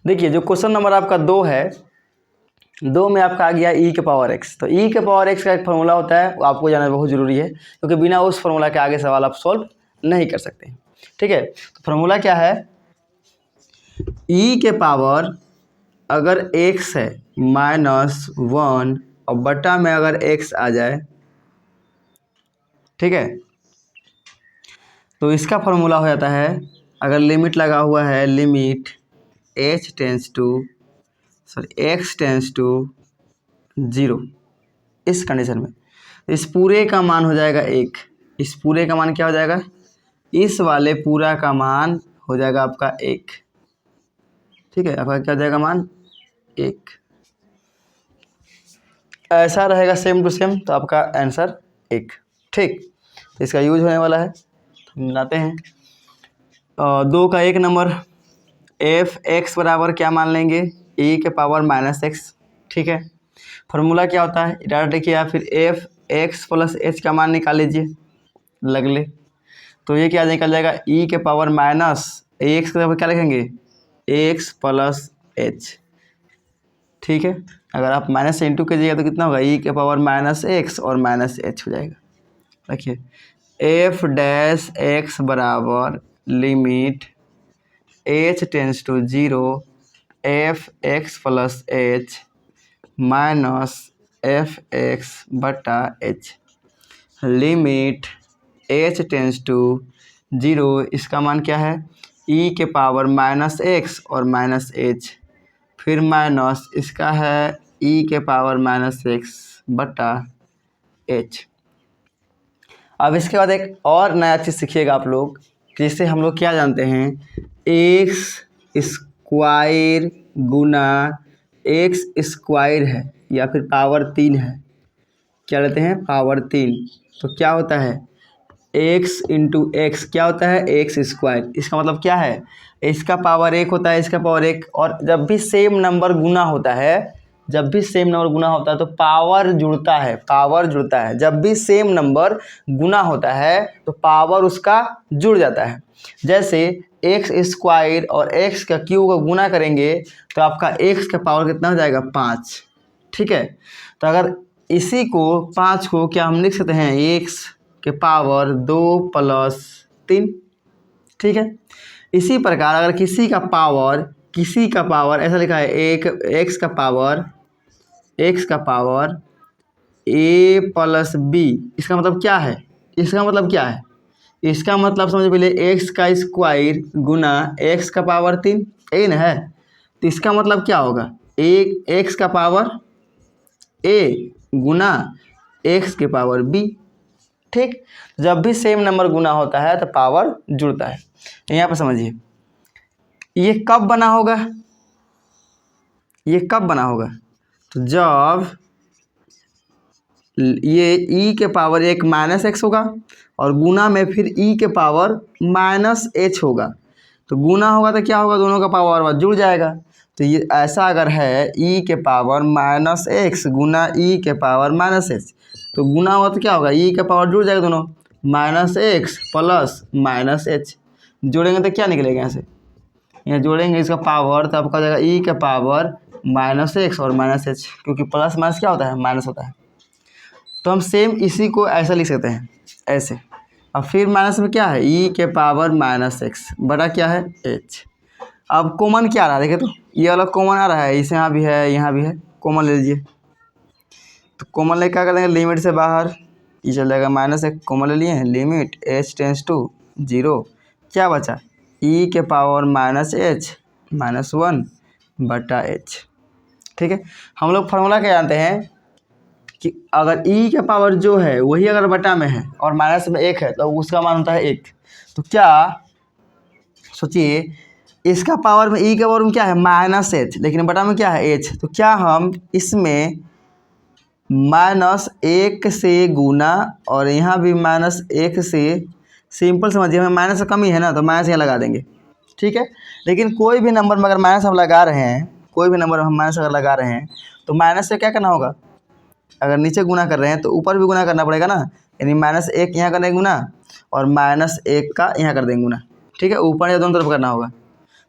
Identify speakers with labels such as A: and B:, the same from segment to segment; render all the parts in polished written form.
A: देखिए जो question number आपका 2 है, 2 में आपका आ गया e के पावर x। तो e के पावर x का एक फार्मूला होता है, वो आपको जानना बहुत ज़रूरी है, क्योंकि बिना उस फार्मूला के आगे सवाल आप सॉल्व नहीं कर सकते। ठीक है, तो फार्मूला क्या है, e के पावर अगर x है -1 और बटा में अगर x आ जाए, ठीक है, तो इसका फार्मूला हो जाता है, अगर लिमिट लगा हुआ है, लिमिट x टेंस टू 0, इस कंडीशन में इस पूरे का मान हो जाएगा 1। इस पूरे का मान क्या हो जाएगा, इस वाले पूरा का मान हो जाएगा आपका 1। ठीक है, आपका क्या हो जाएगा मान 1। ऐसा रहेगा सेम टू सेम, तो आपका आंसर 1। ठीक, तो इसका यूज होने वाला है, हम बनाते हैं 2 का 1 नंबर, एफ एक्स बराबर क्या मान लेंगे, e के पावर -x। ठीक है, फार्मूला क्या होता है, डाटा देखिए आप, फिर एफ एक्स प्लस एच का मान निकाल लीजिए, लग ले, तो ये क्या निकल जाएगा, e के पावर माइनस एक्स के क्या लिखेंगे, एक्स प्लस एच। ठीक है, अगर आप माइनस से इंटू कीजिएगा तो कितना होगा, e के पावर -x और -h हो जाएगा। देखिए एफ डैश एक्स बराबर limit h tends to 0 f x plus h minus f x बटा एच, लिमिट h टेंस टू 0, इसका मान क्या है, e के पावर -x और -h, फिर माइनस इसका है e के पावर -x बटा h। अब इसके बाद एक और नया चीज़ सीखिएगा आप लोग, जिससे हम लोग क्या जानते हैं, एक्स स्क्वायर गुना एक्स स्क्वायर है या फिर पावर 3 है, क्या लेते हैं, पावर 3, तो क्या होता है, x इंटू एक्स क्या होता है, एक्स स्क्वायर। इसका मतलब क्या है, इसका पावर 1 होता है, इसका पावर 1, और जब भी सेम नंबर गुना होता है, जब भी सेम नंबर गुना होता है तो पावर जुड़ता है, पावर जुड़ता है। जब भी सेम नंबर गुना होता है तो पावर उसका जुड़ जाता है। जैसे एक्स स्क्वायर और एक्स का क्यूब को गुना करेंगे तो आपका एक्स का पावर कितना हो जाएगा, 5। ठीक है, तो अगर इसी को 5 को क्या हम लिख सकते हैं, एक्स के पावर 2 प्लस 3। ठीक है, इसी प्रकार अगर किसी का पावर ऐसा लिखा है, एक एक्स का पावर a प्लस बी, इसका मतलब क्या है, इसका मतलब समझ पहले, एक्स का स्क्वायर गुना एक्स का पावर 3, यही ना है, तो इसका मतलब क्या होगा, एक एक्स का पावर a गुना एक्स के पावर b। ठीक, जब भी सेम नंबर गुना होता है तो पावर जुड़ता है। यहाँ पर समझिए, ये कब बना होगा, तो जब ये e के पावर 1 -x होगा और गुना में फिर e के पावर -h होगा, तो गुना होगा तो क्या होगा, दोनों का पावर जुड़ जाएगा। तो ये ऐसा अगर है e के पावर -x गुना e के पावर -h, तो गुना होगा तो क्या होगा, e के पावर जुड़ जाएगा दोनों, -x प्लस -h, जोड़ेंगे तो क्या निकलेगा, यहाँ जोड़ेंगे इसका पावर, तो आपका हो जाएगा e के पावर -x और -h, क्योंकि प्लस माइनस क्या होता है, माइनस होता है। तो हम सेम इसी को ऐसा लिख सकते हैं, ऐसे, और फिर माइनस में क्या है, e के पावर -x बड़ा क्या है, h। अब कॉमन क्या आ रहा है, देखिए, तो ये वाला कॉमन आ रहा है, इसे यहाँ भी है, यहाँ भी है, कॉमन ले लीजिए। तो कॉमन ले क्या कर देंगे, लिमिट से बाहर ये चल जाएगा, -1 कॉमन ले लिए हैं, लिमिट h टेंस टू 0, क्या बचा, e के पावर -h -1 बटा h। ठीक है, हम लोग फार्मूला क्या जानते हैं कि अगर e के पावर जो है वही अगर बटा में है और माइनस में 1 है तो उसका मान होता है 1। तो क्या सोचिए, इसका पावर में e के पावर में क्या है, -h, लेकिन बटा में क्या है, h, तो क्या हम इसमें -1 से गुना और यहाँ भी -1 से, सिंपल समझिए, हमें माइनस से कम ही है ना, तो माइनस यहाँ लगा देंगे। ठीक है, लेकिन कोई भी नंबर में अगर माइनस हम लगा रहे हैं, तो माइनस से क्या करना होगा, अगर नीचे गुना कर रहे हैं तो ऊपर भी गुना करना पड़ेगा ना, यानी -1 यहाँ कर देंगे गुना और -1 का यहाँ कर देंगे गुना। ठीक है, ऊपर या दोनों तरफ करना होगा,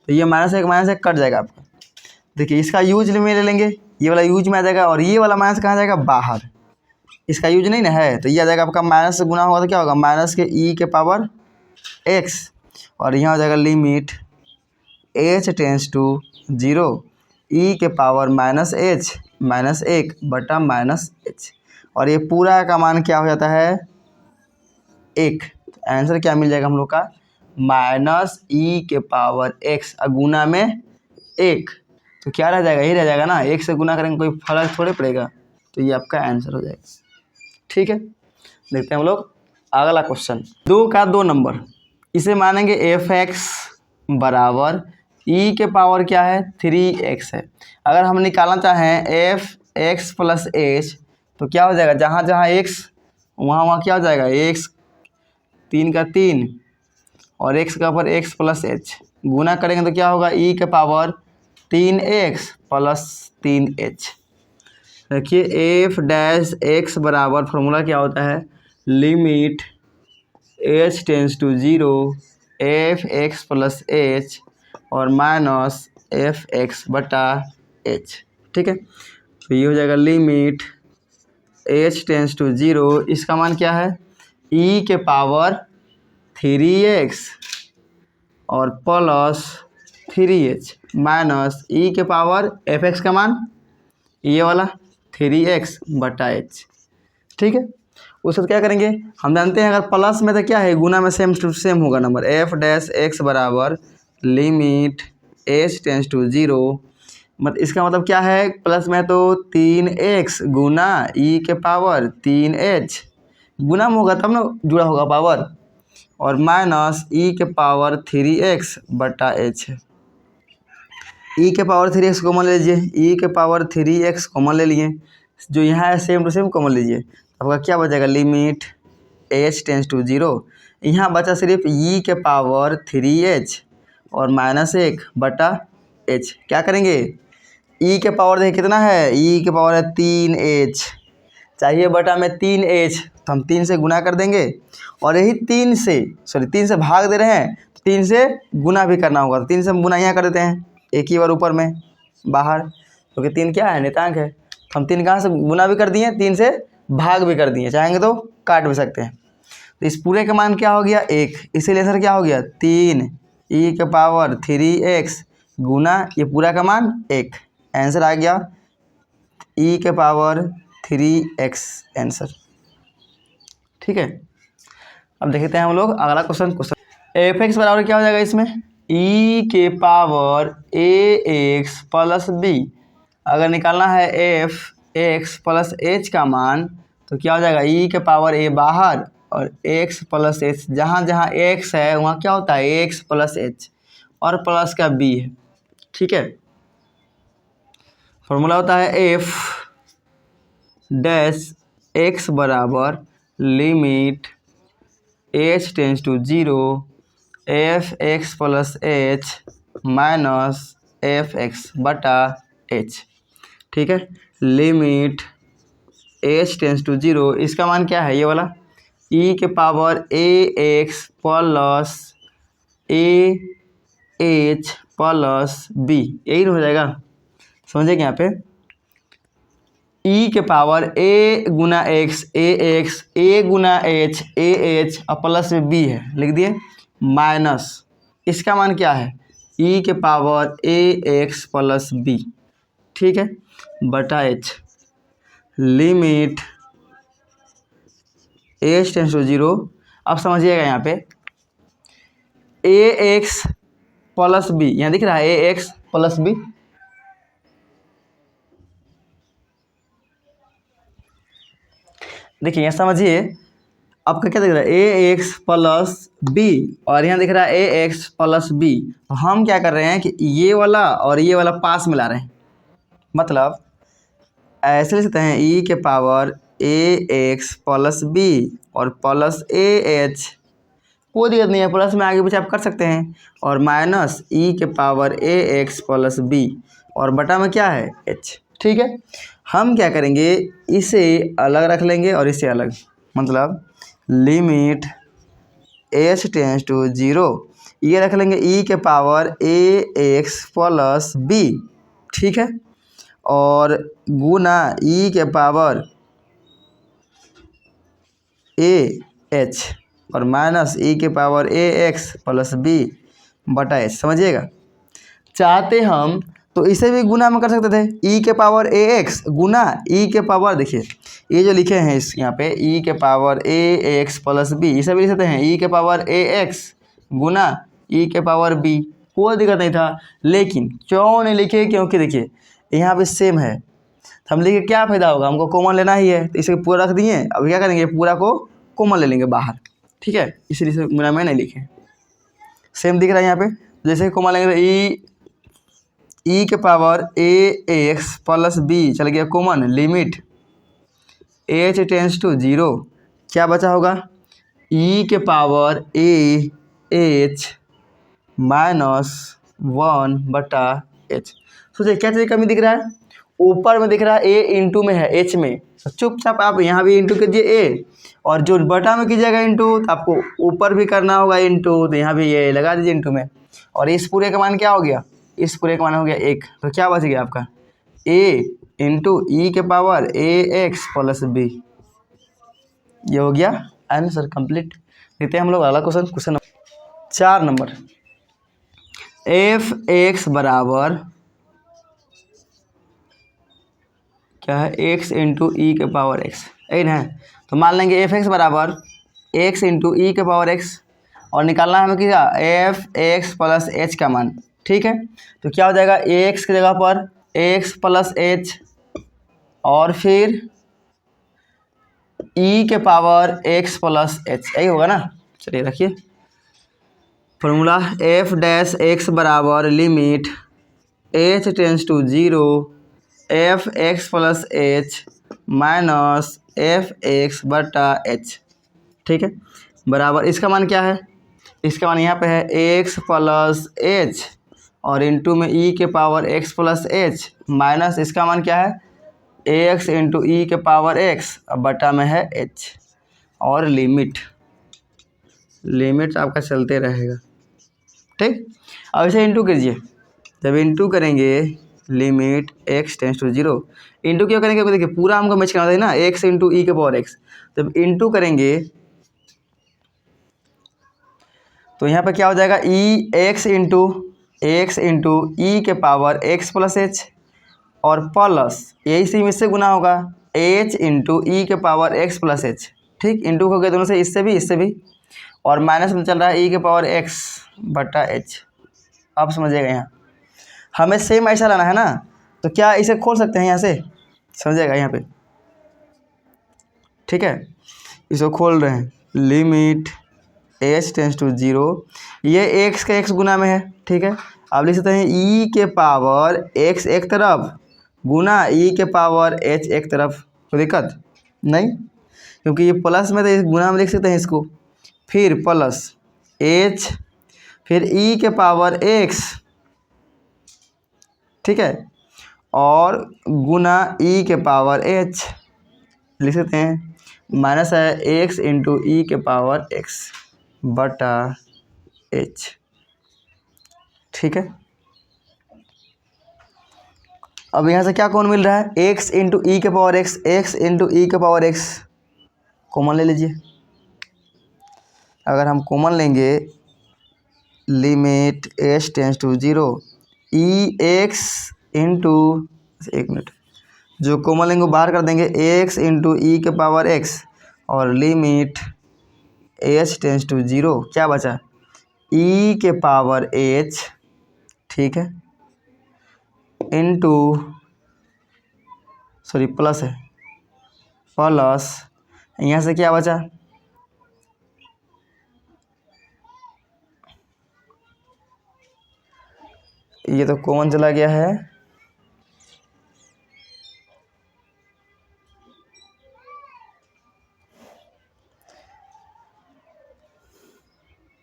A: तो ये -1 कट जाएगा आपका, देखिए इसका यूज में ले लेंगे, ये वाला यूज में आ जाएगा और ये वाला माइनस कहाँ जाएगा, बाहर। इसका यूज नहीं ना है तो ये आ जाएगा आपका माइनस से गुना होगा तो क्या होगा, माइनस के ई के पावर एक्स, और यहाँ हो जाएगा लिमिट एच टेंस टू 0 ई के पावर माइनस एच माइनस 1 बटा माइनस एच, और ये पूरा का मान क्या हो जाता है, 1। आंसर क्या मिल जाएगा हम लोग का, माइनस ई के पावर एक्स गुना में 1, तो क्या रह जाएगा, यही रह जाएगा ना, 1 से गुना करेंगे कोई फर्क थोड़े पड़ेगा, तो ये आपका आंसर हो जाएगा। ठीक है, देखते हैं हम लोग अगला क्वेश्चन। 2 का 2 नंबर, इसे मानेंगे एफ एक्स बराबर ई के पावर क्या है, 3x है। अगर हम निकालना चाहें एफ एक्स प्लस एच तो क्या हो जाएगा, जहाँ जहाँ x वहाँ क्या हो जाएगा, x 3 का 3 और x का ऊपर x प्लस एच, गुना करेंगे तो क्या होगा, e के पावर 3x प्लस 3h। देखिए एफ डैश एक्स बराबर फॉर्मूला क्या होता है, limit h tends to 0 f x plus h और माइनस एफ एक्स बटा एच। ठीक है, तो ये हो जाएगा लिमिट h टेंस टू 0, इसका मान क्या है, e के पावर 3x और प्लस 3h माइनस ई के पावर एफ एक्स का मान ये वाला 3x बटा h। ठीक है, उसके बाद क्या करेंगे, हम जानते हैं अगर प्लस में तो क्या है, गुना में सेम टू सेम होगा नंबर, एफ डैश एक्स बराबर लिमिट h टेंस टू 0, मतलब इसका मतलब क्या है, प्लस में तो 3x गुना ई के पावर 3h, गुना में होगा तब ना जुड़ा होगा पावर, और माइनस ई के पावर 3x बटा h है। ई के पावर 3x कॉमन ले लीजिए, ई के पावर 3x कॉमन ले लिए, जो यहाँ है सेम टू सेम कॉमन लीजिए, आपका क्या बचेगा, लिमिट h टेंस टू 0, यहाँ बचा सिर्फ ई के पावर 3h और माइनस 1 बटा h। क्या करेंगे, ई के पावर देखिए कितना है, ई के पावर है 3h, चाहिए बटा में 3h, तो हम 3 से गुना कर देंगे, और यही 3 से भाग दे रहे हैं, 3 से गुना भी करना होगा, तो 3 से हम गुना यहाँ कर देते हैं, एक ही बार ऊपर में बाहर, क्योंकि 3 क्या है, नेतांक है, तो हम 3 कहाँ से गुना भी कर दिए, 3 से भाग भी कर दिए, चाहेंगे तो काट भी सकते हैं। तो इस पूरे का मान क्या हो गया, 1, इसीलिए सर क्या हो गया, 3 ई के पावर 3x गुना ये पूरा का मान 1, आंसर आ गया ई के पावर 3x आंसर। ठीक है, अब देखते हैं हम लोग अगला क्वेश्चन एफ एक्स बराबर क्या हो जाएगा इसमें, ई के power a x plus B. अगर निकालना है एफ एक्स प्लस एच का मान तो क्या हो जाएगा, ई के पावर ए बाहर और एक्स प्लस एच, जहाँ जहाँ एक्स है वहाँ क्या होता है, एक्स प्लस एच और प्लस का बी है। ठीक है, फॉर्मूला होता है एफ डैश एक्स बराबर limit h tends to 0 f x plus h minus f x बटा h। ठीक है, लिमिट h टेंस टू 0, इसका मान क्या है, ये वाला e के power a x plus a h plus b, यही हो जाएगा, समझे कि यहाँ पे e के पावर a गुना एक्स ए एक्स, ए गुना एच ए एच और प्लस में b है, लिख दिए, माइनस इसका मान क्या है, e के power a x plus b. ठीक है, बटा h, limit h tends to 0। अब समझिएगा यहाँ पे ए एक्स प्लस बी, यहाँ दिख रहा है ए एक्स प्लस बी, देखिए यहाँ समझिए आपका क्या दिख रहा है, ए एक्स प्लस बी और यहाँ दिख रहा है ए एक्स प्लस बी, तो हम क्या कर रहे हैं कि ये वाला और ये वाला पास मिला रहे हैं, मतलब ऐसे लिख सकते हैं ई के power a x plus B और प्लस ए एच, कोई दिक्कत नहीं है, प्लस में आगे पीछे आप कर सकते हैं, और माइनस ई के power a x plus B और बटा में क्या है एच। ठीक है, हम क्या करेंगे, इसे अलग रख लेंगे और इसे अलग, मतलब लिमिट h टेंस टू 0, ये रख लेंगे ई के power a x plus b ठीक है, और गुना ई के पावर ए एच और माइनस ई के power a x plus B बटा एच। समझिएगा, चाहते हम तो इसे भी गुना में कर सकते थे, ई के पावर ए एक्स गुना ई के पावर, देखिए ये जो लिखे हैं इस यहाँ पे ई के power a x plus B, इसे भी लिख सकते हैं ई के पावर ए एक्स गुना ई के पावर बी, कोई दिक्कत नहीं था। लेकिन क्यों नहीं लिखे, क्योंकि देखिए यहाँ पे सेम है, तो हम लिखे क्या फ़ायदा होगा, हमको कॉमन लेना ही है, तो इसे पूरा रख दिए। अब क्या करेंगे, पूरा को कॉमन ले लेंगे बाहर, ठीक है, इसलिए इसे गुना में नहीं लिखे। सेम दिख रहा है यहाँ पे, जैसे कॉमन लेंगे ई के power a x plus b चल गया common, limit h tends to 0, क्या बचा होगा ई के पावर ए एच माइनस 1 बटा एच। सोचिए क्या चीज़ कमी दिख रहा है, ऊपर में दिख रहा है ए इंटू में है एच में, तो चुपचाप आप यहाँ भी इंटू कीजिए ए, और जो बटा में कीजिएगा इंटू, तो आपको ऊपर भी करना होगा इंटू, तो यहाँ भी ये लगा दीजिए इंटू में, और इस पूरे का मान क्या हो गया, इस पूरे का मान हो गया 1, तो क्या बच गया आपका a इंटू ई के power a x plus B, ये हो गया आंसर कंप्लीट। देखते हैं हम लोग अगला question, question 4 number, F x बराबर क्या है, एक्स इंटू ई के पावर एक्स, यही ना है, तो मान लेंगे एफ एक्स बराबर एक्स इंटू ई के पावर एक्स, और निकालना है हमें क्या, एफ एक्स प्लस एच का मान, ठीक है, तो क्या हो जाएगा एक्स की जगह पर एक्स प्लस एच, और फिर ई के पावर एक्स प्लस एच, यही होगा ना। चलिए रखिए फॉर्मूला, एफ डैश एक्स बराबर limit h tends to 0 f x plus h minus f x बटा एच, ठीक है, बराबर इसका मान क्या है, इसका मान यहाँ पे है एक्स प्लस एच और इंटू में ई के power x plus h minus इसका मान क्या है एक्स इंटू ई के पावर एक्स बटा में है एच, और लिमिट आपका चलते रहेगा, ठीक। अब इसे इंटू कीजिए, जब इंटू करेंगे limit x tends to 0, into क्यों करेंगे, देखिए पूरा हमको मैच करना है ना, एक्स इंटू ई के पावर एक्स, जब इंटू करेंगे तो यहाँ पे क्या हो जाएगा ई एक्स इंटू ई के पावर एक्स प्लस एच, और प्लस यही से इससे गुना होगा एच इंटू ई के पावर एक्स प्लस एच, ठीक, इंटू हो गया दोनों से, इससे भी, और माइनस में चल रहा है ई के पावर एक्स बटा एच। आप समझिएगा यहाँ हमें सेम ऐसा लाना है ना, तो क्या इसे खोल सकते हैं यहाँ से, समझिएगा यहाँ पे, ठीक है, इसको खोल रहे हैं, लिमिट एच टेंस टू 0, ये एक्स का एक्स गुना में है, ठीक है, अब लिख सकते हैं ई के पावर एक्स एक तरफ गुना ई के पावर एच एक तरफ, कोई दिक्कत नहीं, क्योंकि ये प्लस में तो इस गुना में लिख सकते हैं इसको, फिर प्लस एच फिर ई के पावर एक्स, ठीक है, और गुना ई के पावर एच लिख सकते हैं, माइनस है एक्स इंटू ई के पावर एक्स बटा एच, ठीक है। अब यहाँ से क्या कौन मिल रहा है, एक्स इंटू ई के power x, x into e के पावर एक्स कॉमन ले लीजिए, अगर हम कॉमन लेंगे limit h tends to 0 e x into, एक मिनट, जो कॉमन लेंगे बाहर कर देंगे एक्स इंटू ई के पावर एक्स, और लिमिट एच टेंस टू 0 क्या बचा ई के पावर एच, ठीक है, इंटू सॉरी प्लस है, प्लस यहाँ से क्या बचा ये तो कॉमन चला गया है,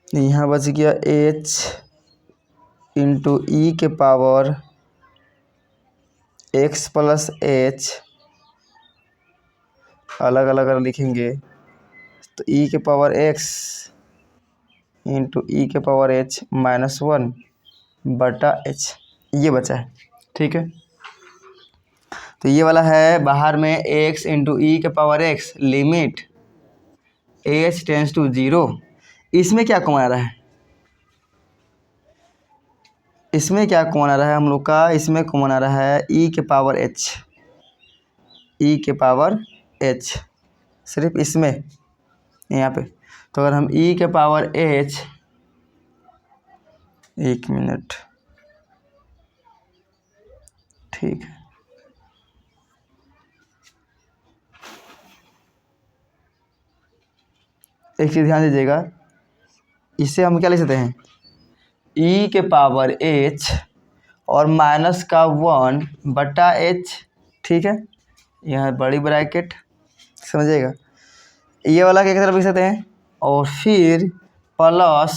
A: यहाँ बच गया एच इंटू ई के पावर एक्स प्लस एच, अलग अलग अगर लिखेंगे तो ई के पावर एक्स इंटू ई के पावर एच माइनस 1 बटा एच, ये बचा है, ठीक है, तो ये वाला है बाहर में x इंटू ई के power x limit h tends to 0। इसमें क्या कौन आ रहा है, इसमें क्या कौन आ रहा है हम लोग का, इसमें कौन आ रहा है e के पावर h, e के पावर h सिर्फ इसमें यहाँ पे। तो अगर हम e के पावर h, एक मिनट, ठीक है, एक चीज़ ध्यान दीजिएगा, इससे हम क्या लिख सकते हैं, e के पावर h और माइनस का 1 बटा h, ठीक है, यहाँ बड़ी ब्रैकेट, समझिएगा, ये वाला क्या तरफ लिख सकते हैं, और फिर प्लस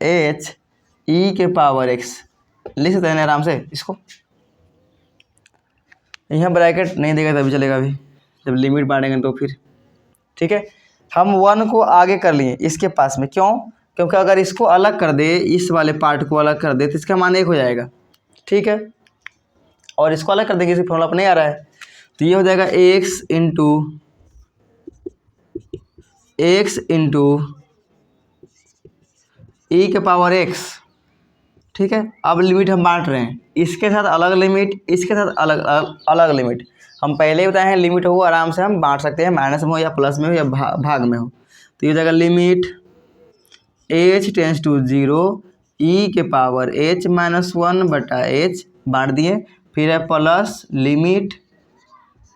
A: h e के पावर x लिख सकते हैं ना आराम से इसको। यहाँ ब्रैकेट नहीं देगा तभी चलेगा, अभी जब लिमिट बांटेंगे तो फिर, ठीक है। हम 1 को आगे कर लिए इसके पास में, क्यों, क्योंकि अगर इसको अलग कर दे, इस वाले पार्ट को अलग कर दे तो इसका मान 1 हो जाएगा, ठीक है, और इसको अलग कर देंगे, इसी फॉर्मूला पर नहीं आ रहा है, तो ये हो जाएगा x इंटू ई के पावर x, ठीक है। अब लिमिट हम बांट रहे हैं, इसके साथ अलग लिमिट, इसके साथ अलग अलग लिमिट। हम पहले ही बताए हैं लिमिट हो आराम से हम बांट सकते हैं, माइनस में हो या प्लस में हो या भाग में हो। तो ये जगह limit h tends to 0 e के पावर h माइनस 1 बटा h बांट दिए, फिर है plus limit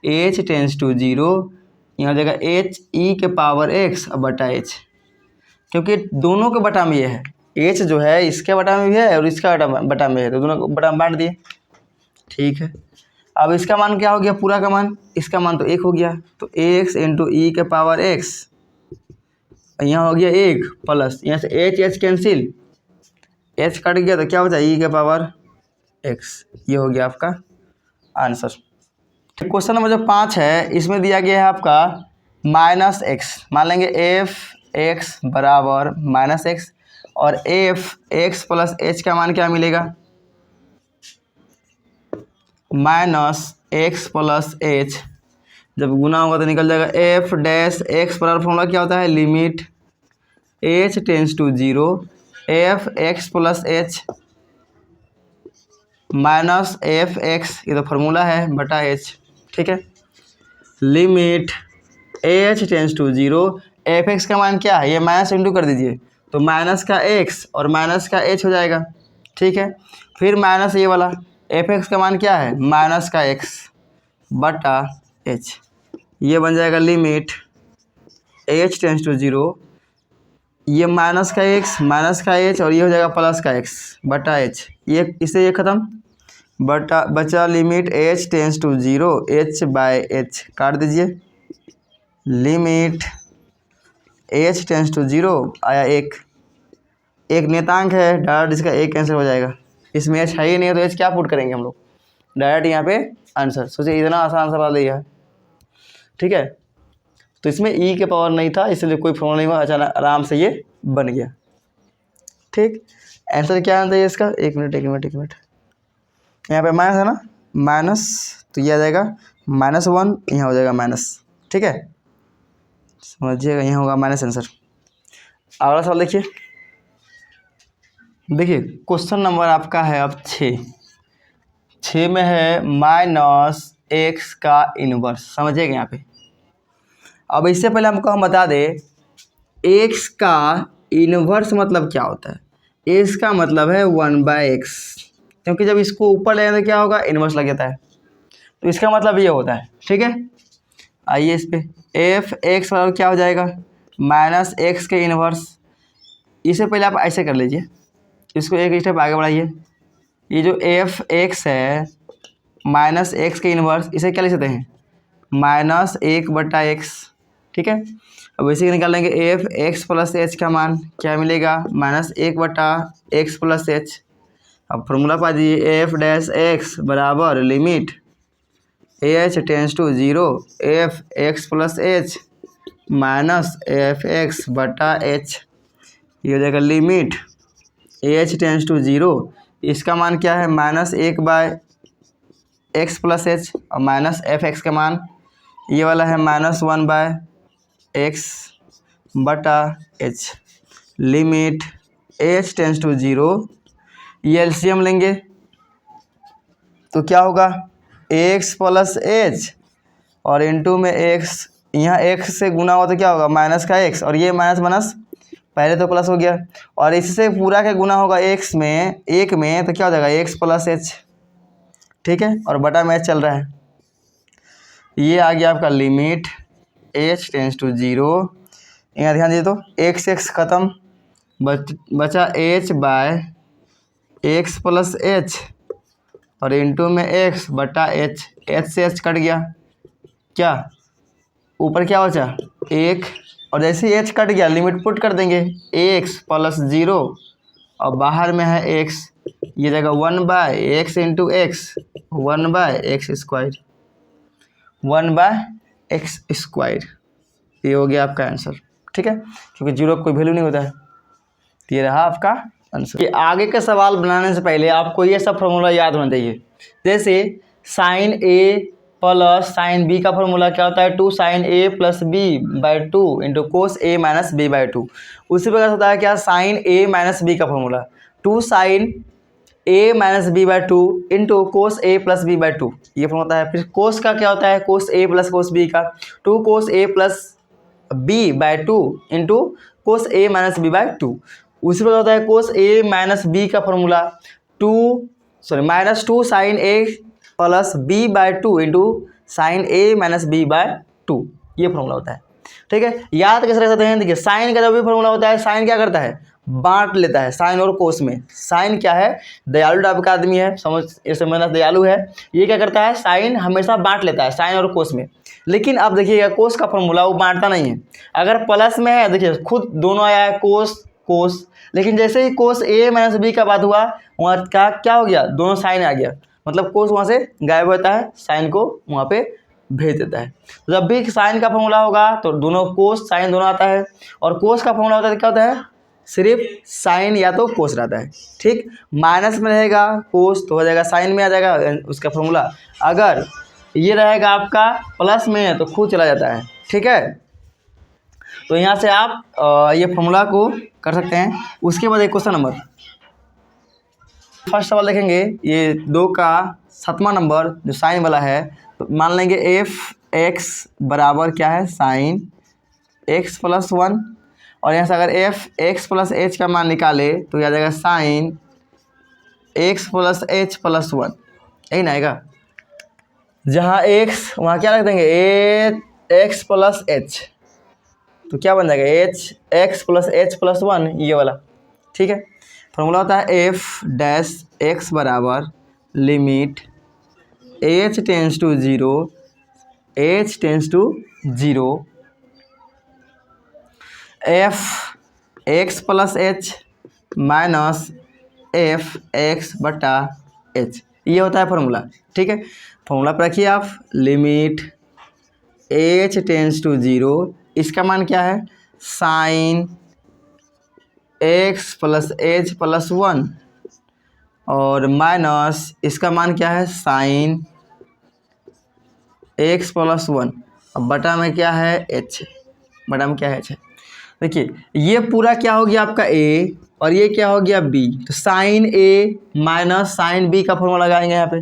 A: h tends to 0, यहाँ जगह h e के पावर x बटा h, क्योंकि दोनों के बटा में ये है, h जो है इसके बटा में भी है और इसका बटा में है, तो दोनों को बटा में बांट दिए, ठीक है। अब इसका मान क्या हो गया, पूरा का मान, इसका मान तो 1 हो गया, तो x इंटू ई के पावर x, यहाँ हो गया 1 प्लस यहाँ से h कैंसिल, h कट गया तो क्या बचा e के पावर x, ये हो गया आपका आंसर। क्वेश्चन नंबर जो 5 है, इसमें दिया गया है आपका माइनस x, मान लेंगे f x बराबर माइनस x, और f x प्लस h का मान क्या मिलेगा, माइनस x प्लस h, जब गुना होगा तो निकल जाएगा f डैश x बराबर, फॉर्मूला क्या होता है, limit h tends to 0 f x plus h minus f x, ये तो फार्मूला है, बटा h, ठीक है। Limit h tends to 0 f x का मान क्या है, ये माइनस इंटू कर दीजिए, तो माइनस का x और माइनस का h हो जाएगा, ठीक है। फिर माइनस ये वाला एफ एक्स का मान क्या है, माइनस का x बटा h, ये बन जाएगा लिमिट h टेंस टू 0, ये माइनस का x माइनस का h और ये हो जाएगा प्लस का x बटा h, ये इससे ये ख़त्म, बचा limit h tends to 0 h by h, काट दीजिए, लिमिट h टेंस टू 0 आया 1 नेतांक है, डायरेक्ट इसका 1 कैंसिल हो जाएगा, इसमें h है ही नहीं है तो h क्या पुट करेंगे हम लोग, डायरेक्ट यहाँ पे आंसर। सोचिए इतना आसान सवाल दिया है, ठीक है। तो इसमें e के पावर नहीं था, इसलिए कोई फॉर्मूला नहीं हुआ, अचानक आराम से ये बन गया, ठीक। आंसर क्या आंसर है इसका, एक मिनट, यहाँ पे माइनस है ना, माइनस, तो ये आ जाएगा -1, यहाँ हो जाएगा माइनस, ठीक है, समझिएगा, यहाँ होगा माइनस आंसर। अगला सवाल देखिए, क्वेश्चन नंबर आपका है अब 6 में है माइनस x का इनवर्स, समझिएगा यहाँ पे। अब इससे पहले हमको हम बता दें x का इनवर्स मतलब क्या होता है, x का मतलब है 1/x, क्योंकि जब इसको ऊपर ले जाए तो क्या होगा, इनवर्स लग जाता है, तो इसका मतलब ये होता है, ठीक है। आइए इस पे एफ एक्स बराबर क्या हो जाएगा, माइनस एक्स के इनवर्स, इसे पहले आप ऐसे कर लीजिए, इसको एक स्टेप आगे बढ़ाइए, ये जो एफ एक्स है माइनस एक्स के इनवर्स, इसे क्या लिख सकते हैं, -1 बटा एक्स, ठीक है। अब इसी निकाल लेंगे एफ एक्स प्लस एच का मान क्या मिलेगा, -1 बटा एक्स प्लस एच। अब फॉर्मूला पा दीजिए, एफ डैश एक्स बराबर limit h tends to 0 f x plus h minus f x बटा एच, ये हो जाएगा लिमिट एच टेंस टू 0, इसका मान क्या है -1/x + h और माइनस fx का मान ये वाला है -1/x बटा h। Limit h tends to 0, ये एलसीएम लेंगे तो क्या होगा x + h और इनटू में x, यहाँ x से गुना हो तो क्या होगा माइनस का x और ये माइनस माइनस पहले तो प्लस हो गया और इससे पूरा का गुना होगा x में एक में तो क्या हो जाएगा x + h। ठीक है, और बटा में चल रहा है। ये आ गया आपका लिमिट h टेंस टू 0। यहाँ ध्यान दीजिए तो x ख़त्म बचा h/x + h और इनटू में x बटा h, h से h कट गया, क्या ऊपर क्या बचा 1 और जैसे ही h कट गया लिमिट पुट कर देंगे x + 0 और बाहर में है x, ये जगह 1/x × x 1/x², 1/x²। ये हो गया आपका आंसर। ठीक है, क्योंकि 0 का कोई वैल्यू नहीं होता है। तो ये रहा आपका आंसर। ये आगे का सवाल बनाने से पहले आपको ये सब फॉर्मूला याद होना चाहिए। जैसे sin A + sin B का फॉर्मूला क्या होता है 2 sin A + B/2 × cos A - B/2। उसी प्रकार होता है क्या sin A - B का formula 2 sin A - B/2 × cos A + B/2, ये फॉर्मूला होता है। फिर cos का क्या होता है cos A + cos B का 2 cos A + B/2 × cos A - B/2। उसी प्रकार होता है cos A - B का formula -2 sin A + B/2 × sin A - B/2, ये फॉर्मूला होता है। ठीक है, याद कैसे रख सकते हैं, देखिए साइन का जो भी फॉर्मूला होता है साइन क्या करता है बांट लेता है साइन और कोस में। साइन क्या है दयालु टाइप का आदमी है, समझना दयालु है, ये क्या करता है साइन हमेशा बांट लेता है साइन और कोस में। लेकिन अब देखिएगा कोस का फॉर्मूला वो बांटता नहीं है। अगर प्लस में है देखिए खुद दोनों आया है कोस, लेकिन जैसे ही cos A - B का बात हुआ वहाँ का क्या हो गया दोनों साइन आ गया, मतलब कोस वहाँ से गायब होता है, साइन को वहाँ पे भेज देता है। तो जब भी साइन का फॉर्मूला होगा तो दोनों कोस साइन दोनों आता है, और कोस का फॉर्मूला होता है क्या होता है सिर्फ साइन या तो कोस रहता है। ठीक, माइनस में रहेगा कोस तो हो जाएगा साइन में आ जाएगा उसका फॉर्मूला। अगर ये रहेगा आपका प्लस में तो खुद चला जाता है। ठीक है, तो यहाँ से आप ये फॉर्मूला को कर सकते हैं। उसके बाद एक क्वेश्चन नंबर फर्स्ट सवाल देखेंगे, ये 2 का 7वां नंबर जो साइन वाला है, तो मान लेंगे f(x) बराबर क्या है साइन x + 1, और यहाँ से अगर f(x + h) का मान निकाले तो आ जाएगा साइन x + h + 1, यही ना आएगा। जहाँ x वहाँ क्या रख देंगे x + h, तो क्या बन जाएगा x + h + 1, ये वाला। ठीक है, फॉर्मूला होता है f(x) बराबर limit h tends to 0 f(x + h) minus f(x/h), ये होता है फॉर्मूला। ठीक है, फॉर्मूला पर रखिए आप लिमिट h टेंस टू 0, इसका मान क्या है साइन x + h + 1 और माइनस इसका मान क्या है साइन x + 1, अब बटा में क्या है h, बटा में क्या है h है। देखिए ये पूरा क्या हो गया आपका a और ये क्या हो गया b, तो sine a minus sine b का फॉर्मूला लगाएंगे यहाँ पे।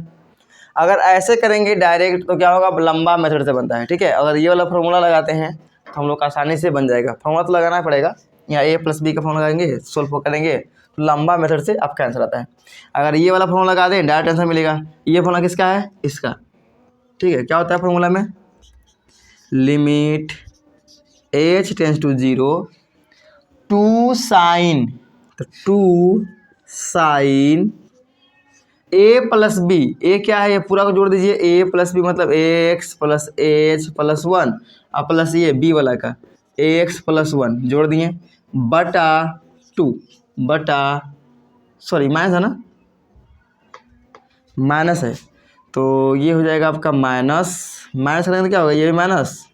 A: अगर ऐसे करेंगे डायरेक्ट तो क्या होगा लंबा मेथड से बनता है। ठीक है, अगर ये वाला फॉर्मूला लगाते हैं तो हम लोग का आसानी से बन जाएगा। फॉर्मूला तो लगाना पड़ेगा, यहाँ a + b का फॉर्मूला लगाएंगे सोल्व करेंगे तो लंबा मेथड से आपका आंसर आता है। अगर ये वाला फॉर्मूला लगा दें डायरेक्ट आंसर मिलेगा। ये फॉर्मूला किसका है इसका। ठीक है, क्या होता है फॉर्मूला में limit h tends to 0 2 sine, तो 2 साइन a + b, a क्या है ये पूरा को जोड़ दीजिए a + b मतलब x + h + 1 और प्लस ये b वाला का ax + 1 जोड़ दिए बटा 2 बटा माइनस है ना, माइनस है तो ये हो जाएगा आपका माइनस करेंगे तो क्या होगा ये भी माइनस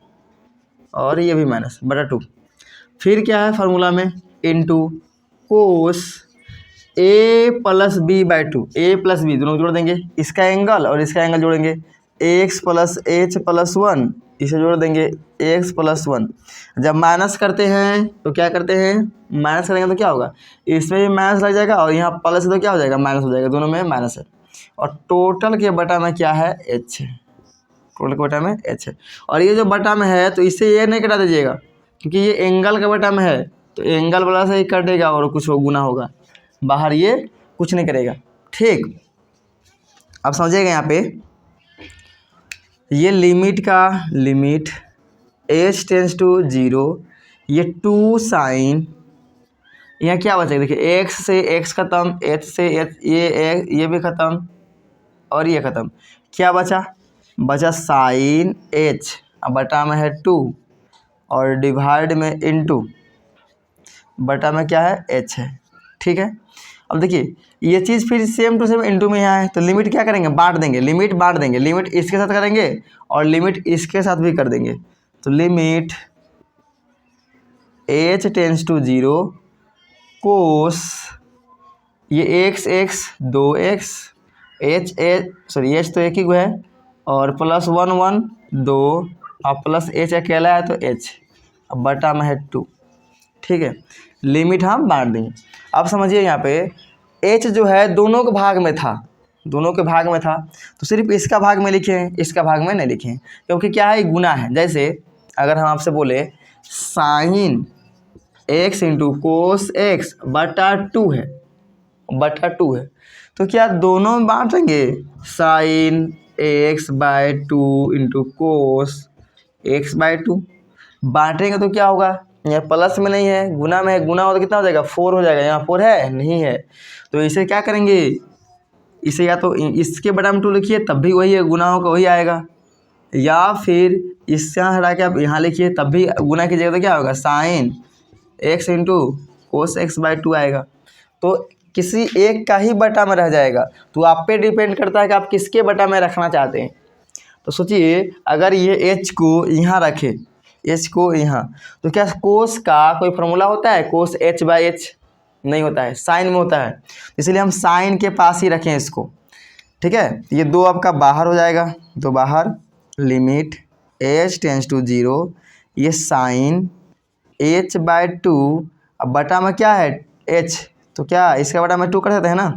A: और ये भी माइनस बटा 2। फिर क्या है फार्मूला में into cos a plus b by two, a plus b दोनों जोड़ देंगे, इसका एंगल और इसका एंगल जोड़ेंगे, x plus h plus one, इसे जोड़ देंगे एक्स प्लस वन। जब माइनस करते हैं तो क्या करते हैं, माइनस करेंगे तो क्या होगा, इसमें भी माइनस लग जाएगा और यहाँ प्लस है तो क्या हो जाएगा, माइनस हो जाएगा, दोनों में माइनस है। और टोटल के बटा में क्या है, एच है, टोटल के बटा में एच है। और ये जो बटा में है तो इससे ये नहीं कटा दीजिएगा, क्योंकि ये एंगल के बटा में है तो एंगल वाला से ही कटेगा और कुछ गुना होगा, बाहर ये कुछ नहीं करेगा। ठीक, अब समझिएगा यहाँ पे ये लिमिट का लिमिट एच टेंस टू 0, ये 2 साइन, यहाँ क्या बचेगा, देखिए एक्स से एक्स खत्म, एच से एच, ये भी खत्म और ये खत्म, क्या बचा, बचा साइन एच, अब बटा में है 2 और डिवाइड में इनटू, बटा में क्या है, एच है। ठीक है, अब देखिए ये चीज़ फिर सेम टू सेम इनटू में यहाँ है, तो लिमिट क्या करेंगे, बांट देंगे, लिमिट बांट देंगे, लिमिट इसके साथ करेंगे और लिमिट इसके साथ भी कर देंगे। तो लिमिट एच टेंस टू 0 कोस, ये एक्स एक्स 2x, एच तो एक ही को है और प्लस 1 1 2 और प्लस एच अकेला है तो एच, अब बटा में है 2। ठीक है, लिमिट हम बांट देंगे। अब समझिए यहाँ पे एच जो है दोनों के भाग में था, दोनों के भाग में था तो सिर्फ इसका भाग में लिखे हैं, इसका भाग में नहीं लिखे हैं, क्योंकि क्या है, गुना है। जैसे अगर हम आपसे बोले sign x into cos x बटा 2 है, बटा 2 है, तो क्या दोनों में बांटेंगे, sine x by 2 into cos x by 2, बांटेंगे तो क्या होगा, यहाँ प्लस में नहीं है, गुना में है, गुना हो तो कितना हो जाएगा, 4 हो जाएगा, यहाँ 4 है नहीं है, तो इसे क्या करेंगे, इसे या तो इसके बटा में 2 लिखिए तब भी वही है, गुना होगा वही आएगा, या फिर इससे हटा के आप यहाँ लिखिए तब भी गुना कीजिएगा तो क्या होगा, sine x into cos x by 2 आएगा। तो किसी एक का ही बटा में रह जाएगा, तो आप पे डिपेंड करता है कि आप किसके बटा में रखना चाहते हैं। तो सोचिए अगर ये एच को यहाँ रखे, एच को यहाँ, तो क्या कोस का कोई फॉर्मूला होता है, कोस एच बाई एच नहीं होता है, साइन में होता है, इसलिए हम साइन के पास ही रखें इसको। ठीक है, ये 2 आपका बाहर हो जाएगा, तो बाहर लिमिट एच टेंस टू 0, ये साइन एच बाय 2, अब बटा में क्या है, एच, तो क्या इसका बटा में 2 कर सकते हैं ना,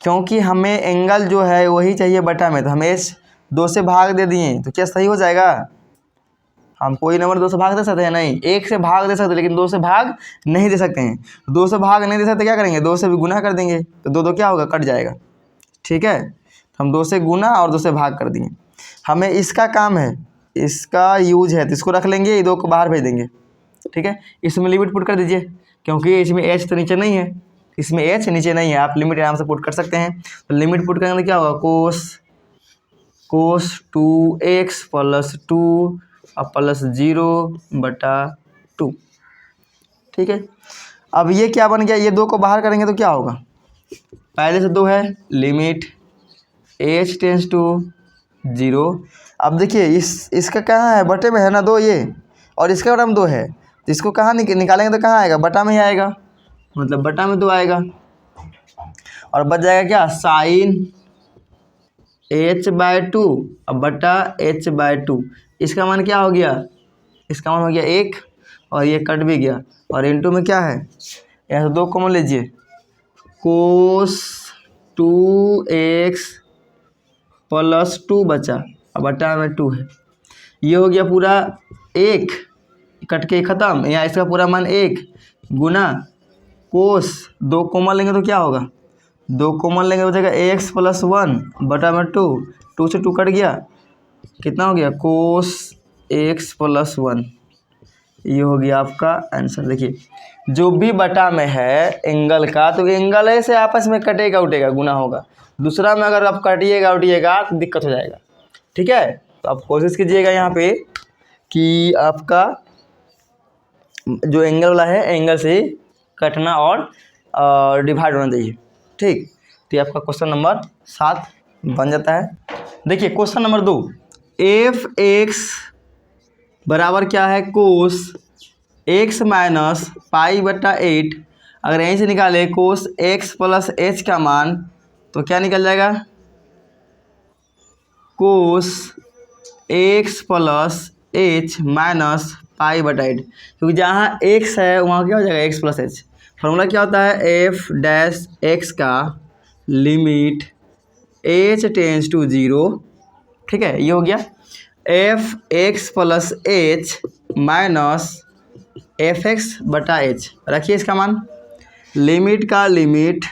A: क्योंकि हमें एंगल जो है वही चाहिए बटा में, तो हम एच 2 से भाग दे दिए तो क्या सही हो जाएगा, हम कोई नंबर 2 से भाग दे सकते हैं, नहीं, 1 से भाग दे सकते हैं लेकिन 2 से भाग नहीं दे सकते हैं। 2 से भाग नहीं दे सकते क्या करेंगे, 2 से भी गुना कर देंगे, तो 2 क्या होगा, कट जाएगा। ठीक है, हम 2 से गुना और 2 से भाग कर दिए, हमें इसका काम है, इसका यूज है, तो इसको रख लेंगे, ये 2 को बाहर भेज देंगे। ठीक है, इसमें लिमिट पुट कर दीजिए, क्योंकि इसमें एच तो नीचे नहीं है, इसमें एच नीचे नहीं है, आप लिमिट आराम से पुट कर सकते हैं। तो लिमिट पुट करेंगे तो क्या होगा, कोस 2x प्लस 2 और प्लस 0 बटा 2। ठीक है, अब ये क्या बन गया, ये 2 को बाहर करेंगे तो क्या होगा, पहले से 2 है, लिमिट एच टेंस टू 0। अब देखिए इसका कहाँ है, बटे में है ना 2 ये, और इसका बटा में 2 है, तो इसको कहाँ निकालेंगे तो कहाँ आएगा, बटा में ही आएगा, मतलब बटा में 2 आएगा, और बच जाएगा क्या, साइन एच बाय 2 अब बटा एच बाय 2, इसका मान क्या हो गया, इसका मान हो गया 1 और ये कट भी गया, और इनटू में क्या है, यहाँ से 2 कॉमन लीजिए, कोस 2x प्लस 2 बचा, अब बटा में 2 है, ये हो गया पूरा 1 कट के ख़त्म, यहाँ इसका पूरा मान 1 गुना कोस 2 कॉमन लेंगे तो क्या होगा, 2 कॉमन लेंगे हो जाएगा x प्लस 1 बटा में 2 से 2 कट गया, कितना हो गया, कोस x प्लस 1, ये हो गया आपका आंसर। देखिए जो भी बटा में है एंगल का, तो एंगल ऐसे आपस में कटेगा उटेगा, गुना होगा, दूसरा में अगर आप काटिएगा उटिएगा तो दिक्कत हो जाएगा। ठीक है, तो आप कोशिश कीजिएगा यहाँ पे कि आपका जो एंगल वाला है एंगल से कटना और डिवाइड होना चाहिए। ठीक, तो ये आपका क्वेश्चन नंबर 7 बन जाता है। देखिए क्वेश्चन नंबर 2, एफ एक्स बराबर क्या है, कोस x माइनस पाई बटा 8 अगर यहीं से निकाले कोस एक्स प्लस एच का मान तो क्या निकल जाएगा, कोस x plus h minus pi बटा 8, क्योंकि जहाँ एक्स है वहाँ क्या हो जाएगा एक्स प्लस एच। फॉर्मूला क्या होता है, एफ डैश एक्स का लिमिट एच टेंस टू 0, ठीक है, ये हो गया F x plus h minus f x बटा एच। रखिए इसका मान, लिमिट का लिमिट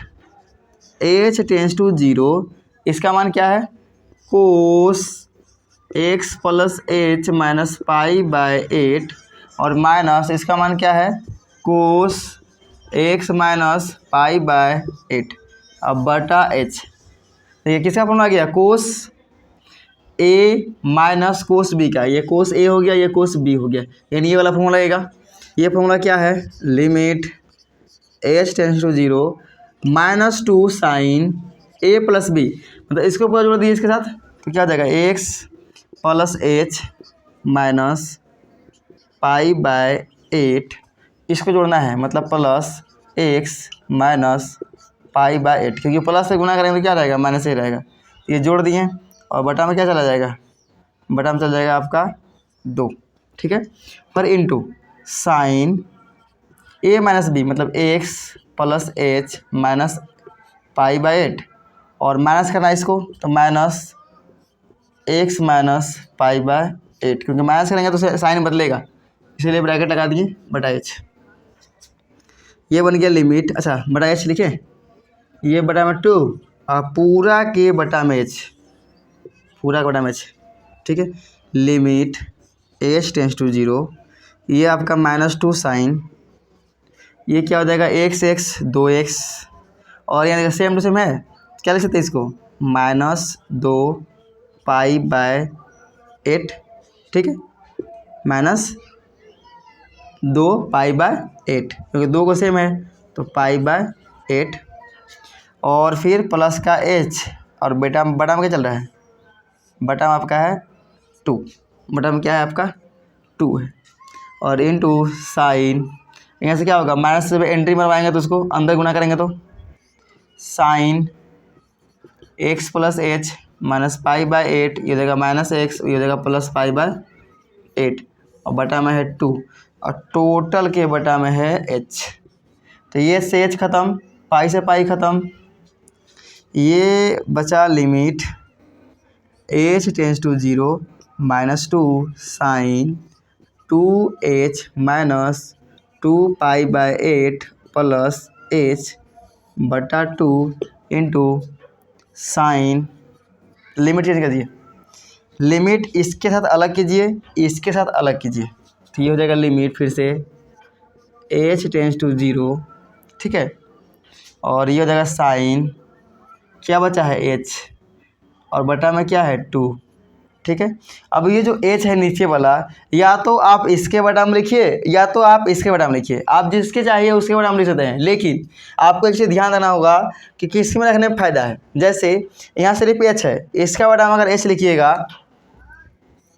A: एच टेंस टू 0, इसका मान क्या है, कोस x plus h minus pi by 8 और माइनस इसका मान क्या है, cos x minus pi by 8 अब बटा एच। तो ये किसका फॉर्मूला आ गया, कोस ए माइनस कोस बी का, ये कोस ए हो गया, ये कोस बी हो गया, यानी ये वाला फॉर्मूला आएगा। ये फॉर्मूला क्या है, limit h tends to 0 minus 2 sine a plus b, मतलब इसको पूरा जोड़ दिए इसके साथ तो क्या हो जाएगा, x plus h minus pi by 8, इसको जोड़ना है मतलब plus x minus pi by 8, क्योंकि प्लस से गुना करेंगे तो क्या रहेगा, माइनस ही रहेगा। ये जोड़ दिए और बटा में क्या चला जाएगा, बटा में चल जाएगा आपका 2, ठीक है, पर इनटू साइन ए माइनस बी मतलब x plus h minus pi by 8 और माइनस करना है इसको तो minus x minus pi by 8, क्योंकि माइनस करेंगे तो साइन बदलेगा, इसीलिए ब्रैकेट लगा दिए बटा एच। ये बन गया लिमिट, अच्छा बटा एच लिखे, ये बटा में 2 और पूरा के बटा में एच, पूरा का बटा में एच, ठीक है, लिमिट एच टेंस टू 0, ये आपका -2 साइन, ये क्या हो जाएगा एक्स एक्स 2x और यानी सेम टू सेम है, क्या लिख सकते हैं इसको, -2 पाई बाय 8, ठीक है, -2 पाई बाय 8, क्योंकि 2 को सेम है तो पाई बाय 8 और फिर प्लस का h और बटा में क्या चल रहा है, बटा में आपका है 2, बटा में क्या है आपका 2 है और इनटू साइन, यहाँ से क्या होगा, माइनस से एंट्री मरवाएंगे तो उसको अंदर गुना करेंगे तो sign x plus h minus pi by 8, ये हो जाएगा माइनस एक्स, ये हो जाएगा प्लस पाई बाय 8 और बटा में है 2 और टोटल के बटा में है h। तो ये से h ख़त्म, पाई से पाई ख़त्म, ये बचा limit h tends to 0 -2 sine 2h minus 2 pi by 8 plus h बटा 2 इंटू साइन, लिमिट चेंज कर दिए, लिमिट इसके साथ अलग कीजिए, इसके साथ अलग कीजिए, तो ये हो जाएगा लिमिट फिर से h टेंस टू 0, ठीक है, और ये हो जाएगा साइन, क्या बचा है h और बटा में क्या है 2, ठीक है। अब ये जो h है नीचे वाला, या तो आप इसके बटा में लिखिए या तो आप इसके बटा में लिखिए, आप जिसके चाहिए उसके बटा में लिख सकते हैं, लेकिन आपको एक चीज़ ध्यान देना होगा कि किस में रखने में फ़ायदा है। जैसे यहाँ सिर्फ h है, इसका बटा में अगर h लिखिएगा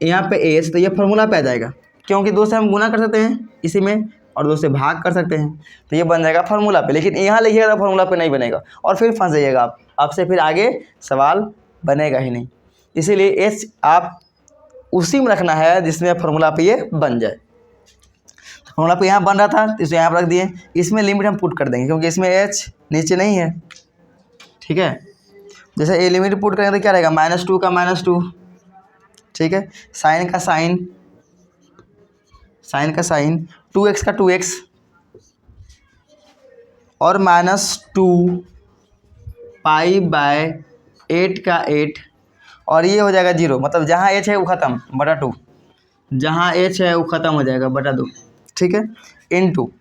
A: यहाँ पे h, तो ये फार्मूला पे आ जाएगा, क्योंकि 2 से हम गुना कर सकते हैं इसी में और 2 से भाग कर सकते हैं, तो ये बन जाएगा फार्मूला पे। लेकिन यहाँ लिखिएगा तो फार्मूला पे नहीं बनेगा और फिर फंस जाइएगा आप, आपसे फिर आगे सवाल बनेगा ही नहीं। इसीलिए h आप उसी में रखना है जिसमें फार्मूला पे ये बन जाए। फार्मूला पे यहाँ बन रहा था तो इसे यहाँ पर रख दिए, इसमें लिमिट हम पुट कर देंगे क्योंकि इसमें h नीचे नहीं है, ठीक है। जैसे ये लिमिट पुट करेंगे तो क्या रहेगा, -2 का -2, ठीक है, साइन का साइन, साइन का साइन, 2x का 2x और -2 पाई बाय 8 का 8 और ये हो जाएगा 0, मतलब जहाँ h है वो ख़त्म बटा 2, जहाँ h है वो ख़त्म हो जाएगा बटा 2, ठीक है, इनटू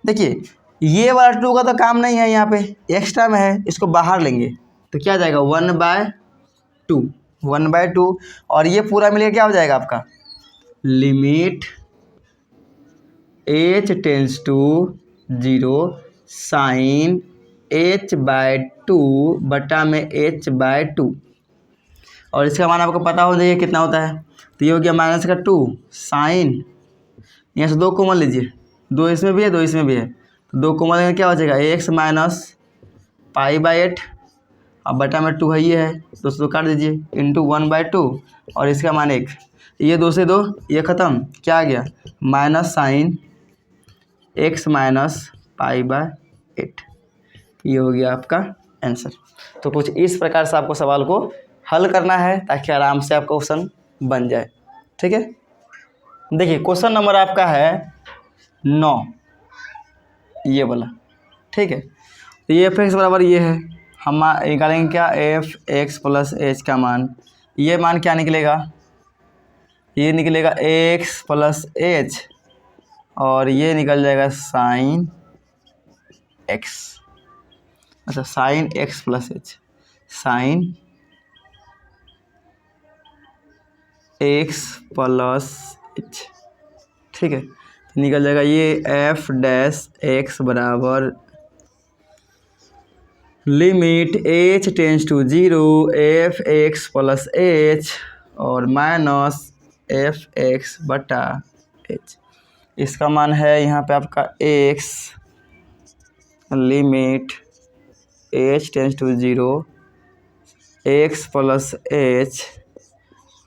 A: देखिए ये वाला 2 का तो काम नहीं है, यहाँ पे एक्स्ट्रा में है, इसको बाहर लेंगे तो क्या आ जाएगा 1/2 और ये पूरा मिलेगा क्या हो जाएगा आपका, limit h tends to 0 sine h/2 बटा में h/2 और इसका मान आपको पता हो जाएगा कितना होता है, तो ये हो गया -2 साइन, यहाँ से 2 कॉमन लीजिए, 2 इसमें भी है 2 इसमें भी है, 2 कॉमन लेंगे क्या हो जाएगा एक्स माइनस पाई बाई 8, अब बटा में 2 है ये है तो उसको काट दीजिए इंटू 1/2 और इसका मान 1, ये 2 से 2 ये ख़त्म, क्या आ गया minus sine x minus pi by 8, ये हो गया आपका आंसर। तो कुछ इस प्रकार से आपको सवाल को हल करना है ताकि आराम से आपका क्वेश्चन बन जाए। ठीक है, देखिए क्वेश्चन नंबर आपका है 9 ये वाला। ठीक है, तो ये एफ एक्स बराबर ये है, हम निकालेंगे क्या एफ एक्स प्लस एच का मान, ये मान क्या निकलेगा, ये निकलेगा एक्स प्लस एच और ये निकल जाएगा साइन एक्स, अच्छा sine x plus h, sine x plus h. ठीक है, तो निकल जाएगा ये एफ डैश एक्स बराबर limit h tends to 0 f x plus h और माइनस एफ एक्स बटा एच, इसका मान है यहाँ पे आपका x limit h tends to 0 x plus h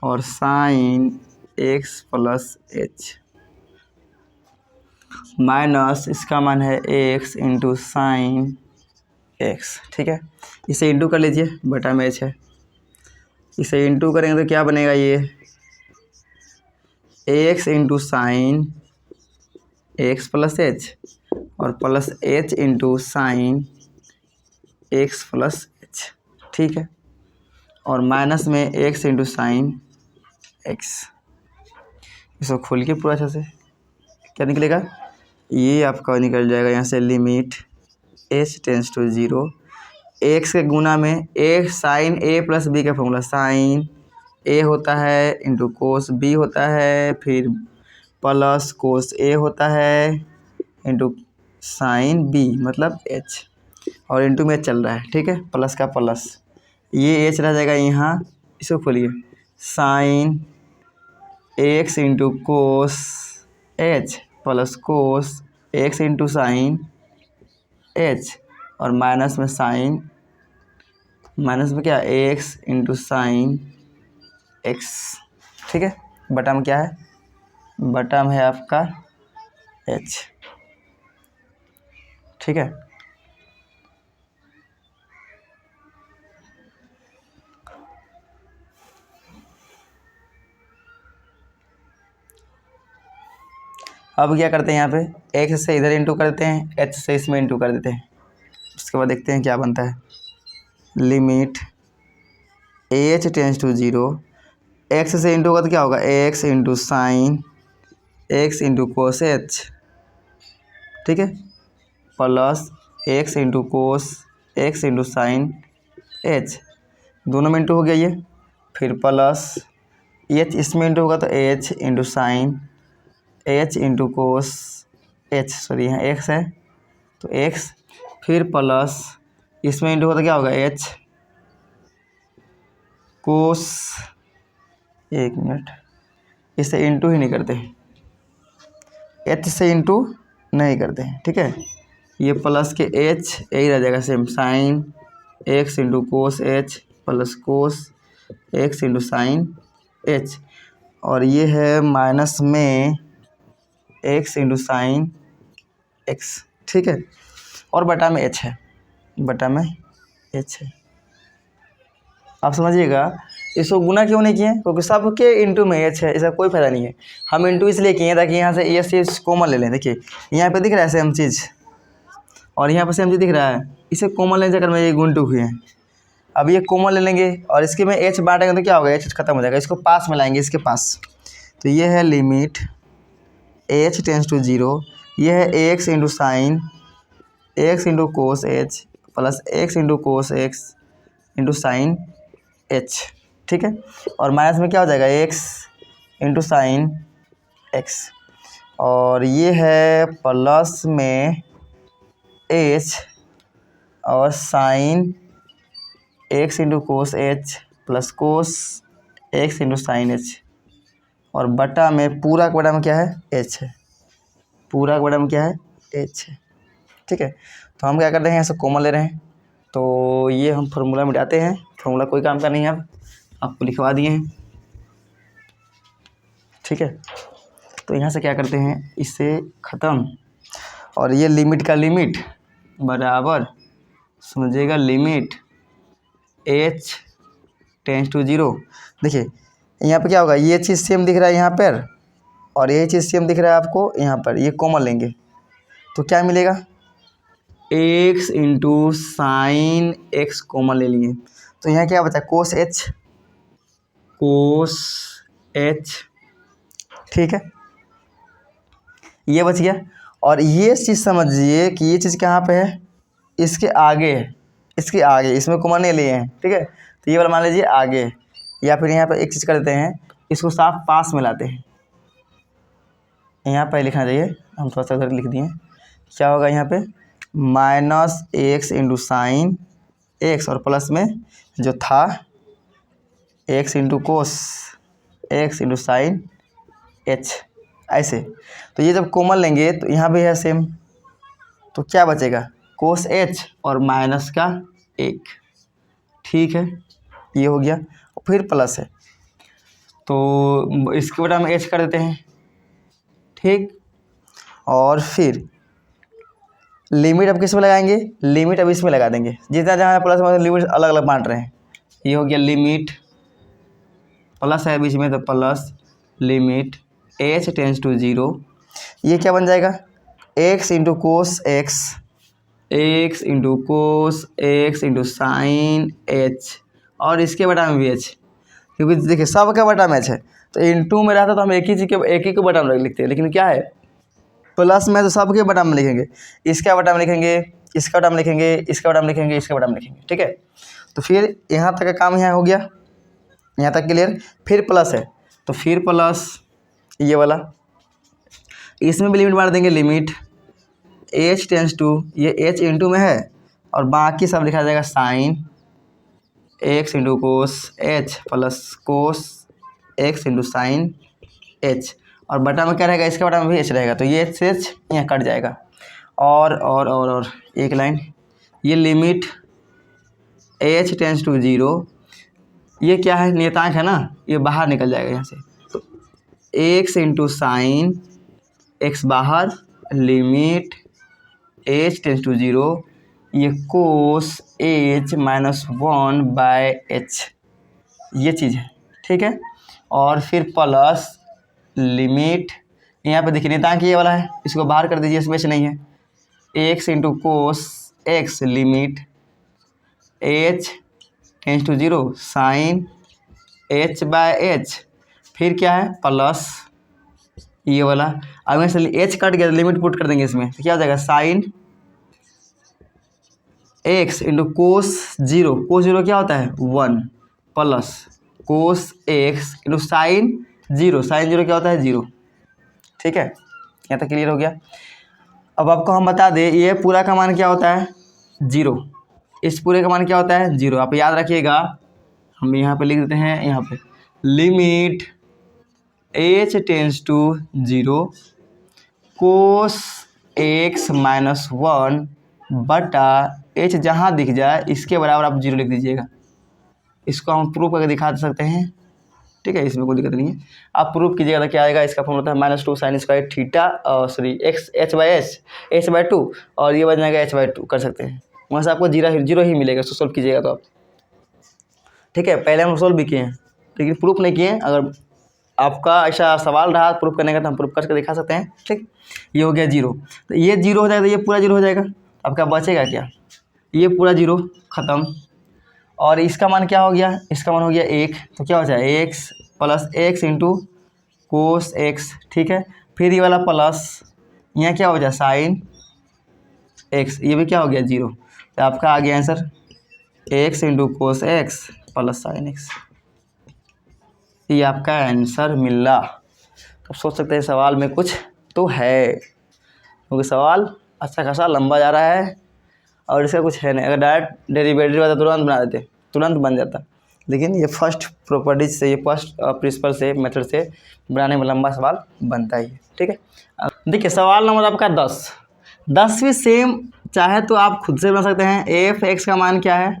A: और sine x plus h minus इसका मान है एक्स इंटू साइन एक्स। ठीक है, इसे इंटू कर लीजिए, बटा में एच है, इसे इंटू करेंगे तो क्या बनेगा ये x into sine x plus h और plus h into sine x plus h. ठीक है, और माइनस में एक्स इंटू साइन एक्स, इसको खोल के पूरा अच्छे से क्या निकलेगा, ये आपका निकल जाएगा यहाँ से limit h tends to 0 x के गुना में a sine a plus b का फॉर्मूला, साइन ए होता है इंटू कोस बी होता है, फिर प्लस कोस ए होता है इंटू साइन बी मतलब एच, और इंटू में चल रहा है। ठीक है, प्लस का प्लस, ये एच रह जाएगा यहाँ, इसको खोलिए sign x into cos H plus cos x into sine h और माइनस में साइन, माइनस में क्या एक्स इंटू साइन एक्स। ठीक है, बटा में क्या है, बटा में है आपका एच। ठीक है, अब क्या करते हैं यहाँ पे एक्स से इधर इंटू कर देते हैं, एच से इसमें इंटू कर देते हैं, उसके बाद देखते हैं क्या बनता है। Limit h tends to 0 x से इंटू होगा तो क्या होगा x into sine x into cos h. ठीक है, plus x into cos x into sine h, दोनों में इंटू हो गया ये, फिर प्लस एच इसमें इंटू होगा तो H into sine H into cos H, sorry यहाँ एक्स है तो एक्स, फिर प्लस इसमें इंटू होगा तो क्या होगा एच कोस, एक मिनट इससे इंटू ही नहीं करते, एच से इंटू नहीं करते हैं। ठीक है, ये प्लस के एच यही रह जाएगा same, sign x into cos H plus cos x into sine h, और ये है माइनस में एक्स इंटू साइन एक्स। ठीक है, और बटा में एच है, बटा में एच है। आप समझिएगा इसको गुना क्यों नहीं किए, क्योंकि सबके इंटू में एच है, इसका कोई फायदा नहीं है। हम इंटू इसलिए किए ताकि यहाँ से ये चीज़ कॉमन ले लें। देखिए यहाँ पे दिख रहा है सेम चीज़ और यहाँ पे सेम चीज़ दिख रहा है, इसे कॉमन लेने चक्कर में ये गुण टू हुए हैं। अब ये कॉमन ले लेंगे और इसके में एच बांटेंगे तो क्या होगा, एच खत्म हो जाएगा, इसको पास में लाएंगे इसके पास, तो ये है लिमिट एच टेंस टू 0, ये है x into sine x into cos H plus x into cos x into sine H. ठीक है, और माइनस में क्या हो जाएगा एक्स इंटू साइन एक्स, और ये है प्लस में एच और sine x into cos H plus cos x into sine h, और बटा में पूरा का बटा में क्या है एच है, पूरा का बटा में क्या है एच है। ठीक है। तो हम क्या करते हैं, ऐसे कॉमन ले रहे हैं, तो ये हम फार्मूला मिटाते हैं। फार्मूला कोई काम का नहीं है, अब आपको लिखवा दिए हैं, ठीक है। तो यहाँ से क्या करते हैं, इससे ख़त्म, और ये लिमिट का लिमिट बराबर समझिएगा लिमिट h टेंस टू 0। देखिए यहाँ पे क्या होगा, ये चीज़ सेम दिख रहा है यहाँ पर, और ये चीज़ सेम दिख रहा है आपको यहाँ पर, ये कॉमन लेंगे तो क्या मिलेगा, x into sine x common ले लिए, तो यहाँ क्या बचा, कोस h, ठीक है, ये बच गया। और ये चीज़ समझिए कि ये चीज़ कहाँ पे है, इसके आगे है, इसके आगे, इसमें कॉमन नहीं लिए हैं, ठीक है। तो ये वाला मान लीजिए आगे, या फिर यहाँ पे एक चीज़ कर देते हैं, इसको साफ पास में लाते हैं, यहाँ पर लिखना चाहिए, हम थोड़ा सा उधर लिख दिए। क्या होगा यहाँ पे, minus x into sine x, और प्लस में जो था x into cos x into sine H, ऐसे। तो ये जब कॉमन लेंगे तो यहाँ भी है सेम, तो क्या बचेगा, कोस एच और माइनस का 1, ठीक है, ये हो गया। फिर प्लस है तो इसके बटा में एच कर देते हैं, ठीक। और फिर लिमिट अब किस में लगाएंगे, लिमिट अब इसमें लगा देंगे, जितना जहाँ प्लस में लिमिट अलग अलग बांट रहे हैं। ये हो गया लिमिट, प्लस है बीच में तो plus limit h tends to 0, ये क्या बन जाएगा, x into cos x, x into cos x into sine h, और इसके बटा में भी h, क्योंकि देखिए सब का बटा में h है, तो इंटू में रहता तो हम एक ही चीज़ के एक ही को बटा में लिखते हैं, लेकिन क्या है प्लस में तो सब के बटा में लिखेंगे, इसका बटा में लिखेंगे, इसका बटा में लिखेंगे, इसका बटा में लिखेंगे, इसका बटा में लिखेंगे, ठीक है। तो फिर यहाँ तक का काम यहाँ हो गया, यहाँ तक क्लियर। फिर प्लस है तो फिर प्लस ये वाला, इसमें भी लिमिट मार देंगे, लिमिट h टेंस टू, ये h इंटू में है, और बाकी सब लिखा जाएगा sine x into cos h plus cos x into sine h, और बटा में क्या रहेगा, इसके बटा में भी h रहेगा, तो ये h से h यहाँ कट जाएगा। और एक लाइन, ये लिमिट h टेंस टू 0, ये क्या है, नियतांक है ना, ये बाहर निकल जाएगा यहाँ से, तो x इंटू साइन एक्स बाहर, लिमिट h टेंस टू 0, ये कोस h माइनस 1 बाय h, ये चीज़ है, ठीक है। और फिर प्लस लिमिट, यहाँ पे देखिए नियतांक ये वाला है, इसको बाहर कर दीजिए, इसमें से नहीं है, x into cos x, limit h tends to 0 sine h by h, फिर क्या है प्लस ये वाला, अब में से h कट गया, लिमिट पुट कर देंगे इसमें, तो क्या हो जाएगा, sine x into cos 0, cos 0 क्या होता है 1, plus cos x into sine 0, sine 0 क्या होता है 0, ठीक है। यहाँ तक क्लियर हो गया। अब आपको हम बता दें, ये पूरा का मान क्या होता है 0, इस पूरे का मान क्या होता है 0, आप याद रखिएगा, हम यहाँ पे लिख देते हैं, यहाँ पे limit h tends to 0 cos x minus 1 बटा h, जहाँ दिख जाए इसके बराबर आप 0 लिख दीजिएगा। इसको हम प्रूफ करके दिखा सकते हैं, ठीक है, इसमें कोई दिक्कत नहीं है। आप प्रूफ कीजिएगा तो क्या आएगा, इसका फॉर्मूला था -2 sine square theta, sorry x h/2, और ये बन जाएगा h/2 कर सकते हैं, वहाँ से आपको 0 ही मिलेगा। इसको सोल्व कीजिएगा तो आप, ठीक है, पहले हम सोल्व भी किए हैं लेकिन प्रूफ नहीं किए। अगर आपका ऐसा सवाल रहा प्रूफ करने का तो हम प्रूफ करके दिखा सकते हैं, ठीक। ये हो गया 0, तो ये 0 हो जाएगा, तो ये पूरा 0 हो जाएगा, आपका बचेगा क्या, ये पूरा 0 ख़त्म, और इसका मान क्या हो गया, इसका मान हो गया 1, तो क्या हो जाए x प्लस x इंटू कोस x, ठीक है। फिर ये वाला प्लस, यहाँ क्या हो जाए साइन x, ये भी क्या हो गया 0, तो आपका आ गया आंसर x इंटू कोस x प्लस साइन x, ये आपका आंसर मिला। तो सोच सकते हैं सवाल में कुछ तो है, क्योंकि सवाल अच्छा खासा लंबा जा रहा है और इसका कुछ है नहीं। अगर डायरेक्ट डेरिवेटिव आता तुरंत बना देते, तुरंत बन जाता, लेकिन ये फर्स्ट प्रॉपर्टीज से, ये फर्स्ट प्रिंसिपल से, मेथड से बनाने में लंबा सवाल बनता ही है, ठीक है। देखिए सवाल नंबर आपका 10 भी सेम चाहे तो आप खुद से बना सकते हैं। एफ एक्स का मान क्या है,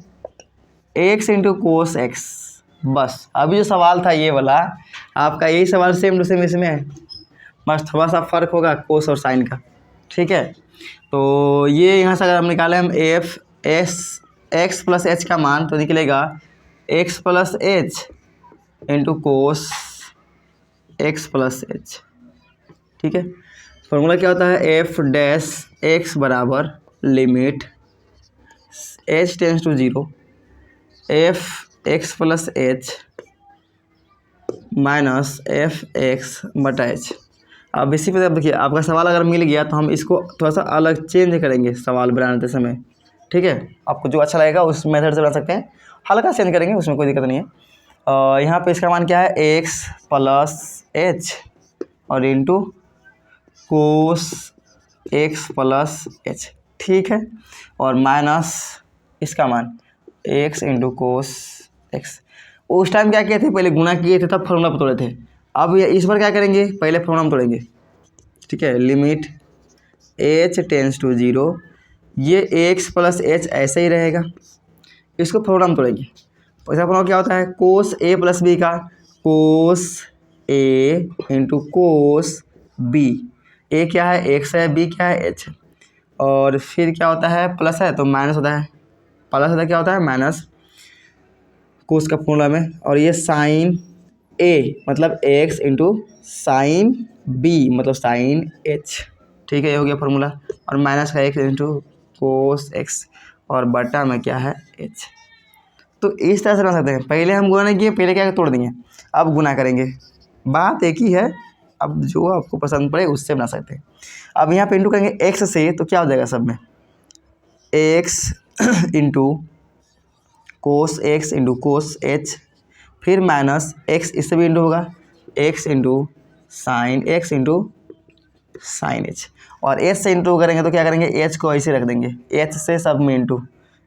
A: एक्स इंटू कोस एक्स। बस अभी जो सवाल था ये वाला, आपका यही सवाल सेम टू सेम इसमें है, बस थोड़ा सा फ़र्क होगा कोस और साइन का। ठीक है, तो ये यहाँ से अगर हम निकालें हम f s x plus h का मान, तो निकलेगा x plus h into cos x plus h. ठीक है, फॉर्मूला क्या होता है, एफ डैश एक्स बराबर limit h tends to zero f x plus h minus f x बटा एच। अब इसी पे देखिए आपका सवाल अगर मिल गया तो हम इसको थोड़ा सा अलग चेंज करेंगे सवाल बनाते समय। ठीक है, आपको जो अच्छा लगेगा उस मेथड से बना सकते हैं, हल्का चेंज करेंगे, उसमें कोई दिक्कत नहीं है। यहाँ पे इसका मान क्या है, एक्स प्लस एच और into cos x plus h. ठीक है, और माइनस इसका मान एक्स इंटू कोस एक्स। उस टाइम क्या किए थे, पहले गुना किए थे तब फॉर्मूला पर तोड़े थे। अब ये इस बार क्या करेंगे, पहले फॉर्मूला में तोड़ेंगे। ठीक है, limit h tends to zero, ये एक्स प्लस एच ऐसे ही रहेगा, इसको फॉर्मूला में तोड़ेंगे। इसका फॉर्मूला क्या होता है, कोस ए प्लस बी का कोस ए इंटू कोस बी। ए क्या है, एक्स है, बी क्या है, एच। और फिर क्या होता है, प्लस है तो माइनस होता है, प्लस होता है क्या होता है, माइनस कोस का फॉर्मूला में। और ये साइन ए मतलब एक्स इंटू साइन बी मतलब साइन एच। ठीक है, ये हो गया फॉर्मूला। और माइनस का एक्स इंटू कोस एक्स और बटा में क्या है, एच। तो इस तरह से बना सकते हैं। पहले हम गुना नहीं किए, पहले क्या तोड़ दिए, अब गुना करेंगे, बात एक ही है। अब जो आपको पसंद पड़े उससे बना सकते हैं। अब यहाँ पे इंटू करेंगे एक्स से, तो क्या हो जाएगा सब में, x into cos x into cos H, फिर माइनस एक्स, इससे भी इंटू होगा, x into sine x into sine h. और एच से इंटू करेंगे तो क्या करेंगे, एच को ऐसे रख देंगे, एच से सब में इंटू,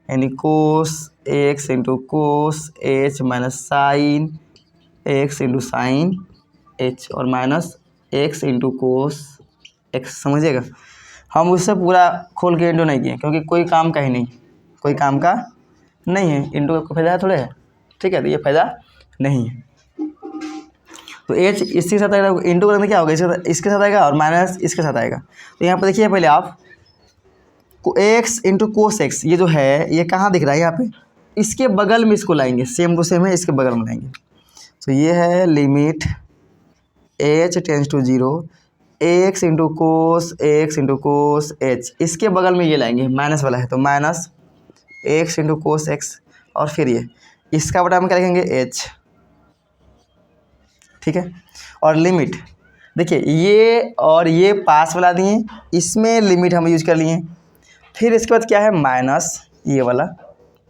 A: यानी cos x into cos h minus sine x into sine h और minus x into cos x. समझिएगा, हम उससे पूरा खोल के इंटू नहीं किए क्योंकि कोई काम का ही नहीं, कोई काम का नहीं है, इंटू का फायदा थोड़े है। ठीक है, तो ये फायदा नहीं है। तो एच इसके साथ आएगा, इंटू करने क्या होगा, इसके साथ आएगा और माइनस इसके साथ आएगा। तो यहाँ पर देखिए पहले आप एक्स इंटू कोस एक्स, ये जो है ये कहाँ दिख रहा है, यहाँ पे इसके बगल में इसको लाएंगे, सेम टू सेम है, इसके बगल में लाएंगे। तो ये है limit h tends to zero x into cos h, इसके बगल में ये लाएंगे, माइनस वाला है तो minus x into cos x, और फिर ये इसका बटा में क्या लिखेंगे, एच। ठीक है, और लिमिट देखिए ये और ये पास वाला दिए, इसमें लिमिट हम यूज कर लिए। फिर इसके बाद क्या है, माइनस ये वाला।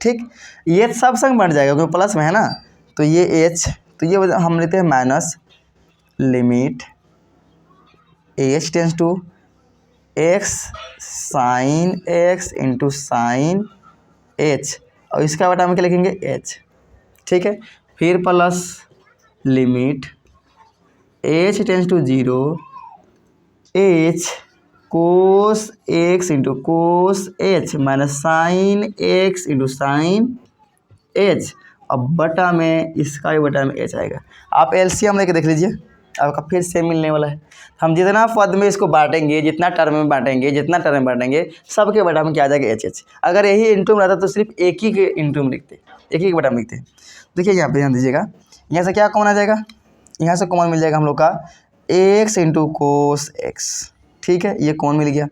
A: ठीक, ये सब संग बढ़ जाएगा क्योंकि प्लस में है ना, तो ये एच, तो ये हम लेते हैं minus limit h tends to x sine x into sine h, और इसका बटा में क्या लिखेंगे, एच। ठीक है, फिर plus limit h tends to zero h cos x into cos h minus sine x into sine h, अब बटा में इसका भी बटा में एच आएगा। आप एलसीएम लेके देख लीजिए, आपका फिर सेम मिलने वाला है। हम जितना पद में इसको बांटेंगे, जितना टर्म में बांटेंगे, सबके बटा में क्या आ जाएगा, एच एच। अगर यही इंटू में रहता तो सिर्फ एक ही के इंटू में लिखते, एक ही के बटा में लिखते। देखिए यहाँ पे ध्यान दीजिएगा, यहाँ से क्या कॉमन आ जाएगा, यहाँ से कॉमन मिल जाएगा हम लोग का एक्स इंटू कोस एक्स। ठीक है, ये कॉमन मिल गया,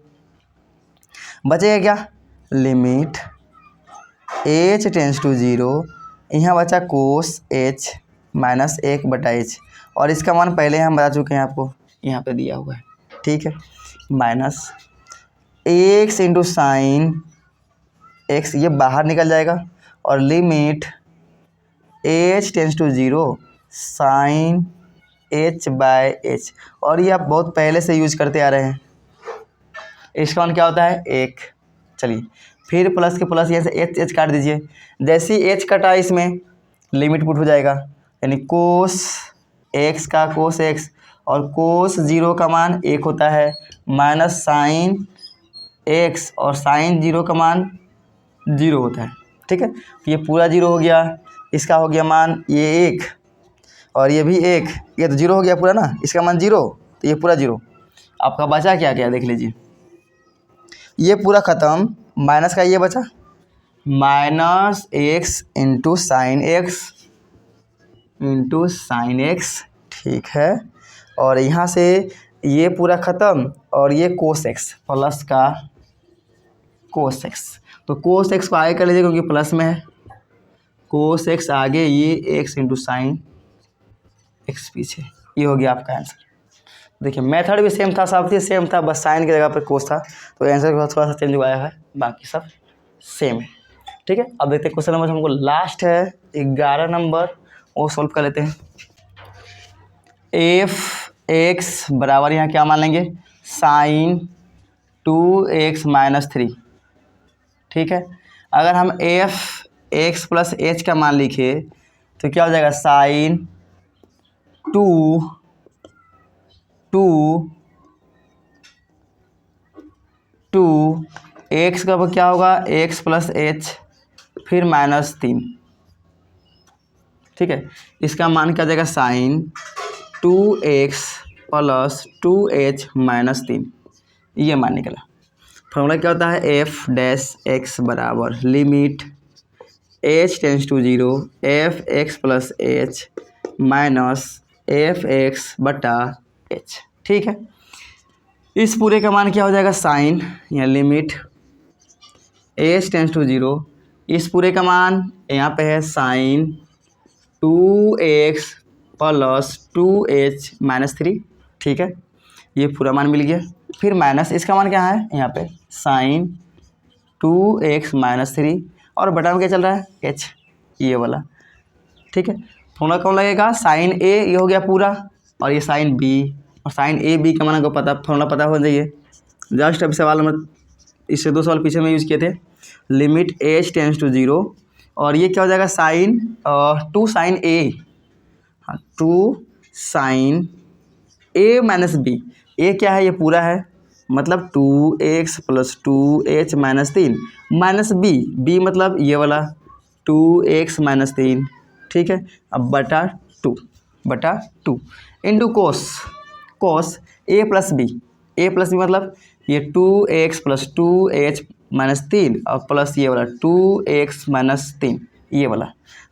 A: बचेगा क्या, limit h tends to zero, यहाँ बचा कोस एच माइनस एक बटा एच, और इसका मान पहले हम बता चुके हैं आपको, यहाँ पे दिया हुआ है। ठीक है, minus x into sine x, ये बाहर निकल जाएगा, और limit h tends to zero sine h by h, और ये आप बहुत पहले से यूज करते आ रहे हैं। इसका मान क्या होता है, एक। चलिए फिर प्लस के प्लस यहाँ से एच एच काट दीजिए, जैसे ही एच कटा इसमें लिमिट पुट हो जाएगा, यानी कोस एक्स का कोस एक्स, और कोस जीरो का मान एक होता है, माइनस साइन एक्स और साइन जीरो का मान जीरो होता है, ठीक है। तो ये पूरा जीरो हो गया, इसका हो गया मान ये एक और ये भी एक, ये तो जीरो हो गया पूरा ना, इसका मान जीरो, तो ये पूरा जीरो। आपका बचा क्या क्या देख लीजिए, ये पूरा ख़त्म, माइनस का ये बचा minus x into sine x, ठीक है। और यहाँ से ये पूरा ख़त्म और ये कोस एक्स प्लस का कोस एक्स, तो कोस एक्स को आगे कर लीजिए क्योंकि प्लस में है, कोस एक्स आगे ये एक्स इंटू साइन एक्स पीछे, ये हो गया आपका आंसर। देखिए मेथड भी सेम था, सब चीज़ सेम था, बस साइन की जगह पर कोस था, तो आंसर थोड़ा सा चेंज हुआ है, बाकी सब सेम है, ठीक है। अब देखते हैं क्वेश्चन नंबर हमको लास्ट है 11 नंबर, वो सॉल्व कर लेते हैं। एफ एक्स बराबर यहाँ क्या मान लेंगे, साइन 2x - 3, ठीक है। अगर हम एफ एक्स प्लस एच का मान लिखे तो क्या हो जाएगा, साइन 2 एक्स का क्या होगा, एक्स प्लस एच फिर -3, ठीक है। इसका मान क्या जाएगा, साइन 2x प्लस 2h - 3, ये मान निकला। फॉर्मूला क्या होता है, एफ डैश एक्स बराबर limit h tends to 0 f x plus h minus f x बटा एच, ठीक है। इस पूरे का मान क्या हो जाएगा, साइन या लिमिट h टेंस टू 0, इस पूरे का मान यहाँ पे है साइन 2x प्लस 2h - 3, ठीक है। ये पूरा मान मिल गया, फिर माइनस इसका मान क्या है यहाँ पे, साइन 2x - 3 और बटा में क्या चल रहा है, h, ये वाला, ठीक है। फॉर्मूला कौन लगेगा, साइन a ये हो गया पूरा और ये साइन b, और साइन a b का मान को पता, फॉर्मूला पता हो जाइए। जस्ट अभी सवाल नंबर इससे 2 सवाल पीछे में यूज़ किए थे, लिमिट h टेंस टू 0 और ये क्या हो जाएगा, साइन 2 साइन a, हाँ 2 sine a minus b, a क्या है, ये पूरा है, मतलब 2x plus 2h - 3 minus b मतलब ये वाला 2x - 3, ठीक है। अब बटा 2 into cos a plus b मतलब ये 2x प्लस 2h - 3 और प्लस ये वाला 2x - 3, ये वाला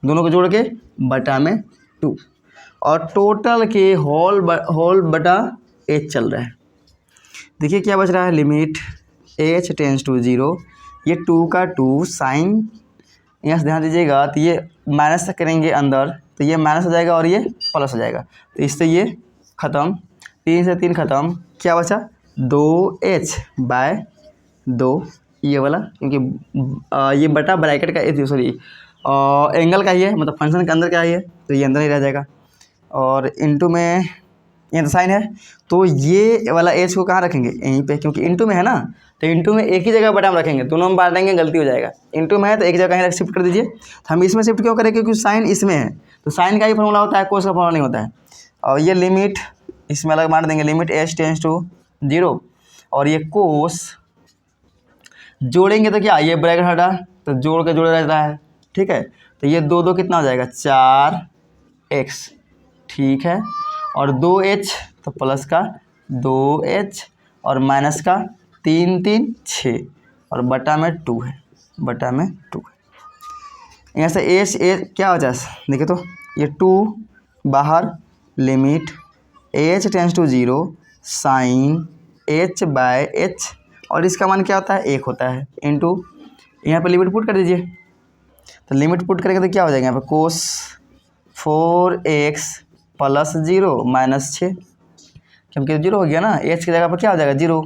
A: दोनों को जोड़ के बटा में 2 और टोटल के होल बटा h चल रहा है। देखिए क्या बच रहा है, लिमिट h टेंस टू 0, ये 2 का 2 साइन, यहाँ से ध्यान दीजिएगा तो ये माइनस करेंगे अंदर तो ये माइनस हो जाएगा और ये प्लस हो जाएगा, तो इससे ये ख़त्म, 3 से 3 ख़त्म, क्या बचा 2h/2, ये वाला क्योंकि ये बटा ब्रैकेट का सॉरी एंगल का ही है, मतलब फंक्शन के अंदर क्या है तो ये अंदर ही रह जाएगा, और इनटू में ये तो साइन है, तो ये वाला एच को कहाँ रखेंगे, यहीं पे, क्योंकि इनटू में है ना, तो इनटू में एक ही जगह बटा में रखेंगे, दोनों में बांटेंगे गलती हो जाएगा। इनटू में है तो एक जगह कहीं शिफ्ट कर दीजिए, तो हम इसमें शिफ्ट क्यों करें, क्योंकि साइन इसमें है, तो साइन का ही फॉर्मूला होता है, कोस का फॉर्मूला नहीं होता है। और ये लिमिट इसमें अलग बांट देंगे, लिमिट h टेंस टू 0 और ये कोस जोड़ेंगे तो क्या, ये ब्रैकेट हटा तो जोड़ के जोड़ा रहता है, ठीक है। तो ये 2 कितना हो जाएगा, 4x, ठीक है, और 2h तो प्लस का 2h और माइनस का 3 6 और बटा में 2 है, यहाँ से h क्या हो जाए, देखिए तो ये 2 बाहर, limit h tends to 0 sine h/h और इसका मान क्या होता है, 1 होता है, इनटू यहाँ पे लिमिट पुट कर दीजिए, तो लिमिट पुट करेंगे तो क्या हो जाएगा यहाँ पे, कोस 4x प्लस 0 माइनस 6, क्योंकि 0 हो गया ना, h की जगह पर क्या हो जाएगा 0,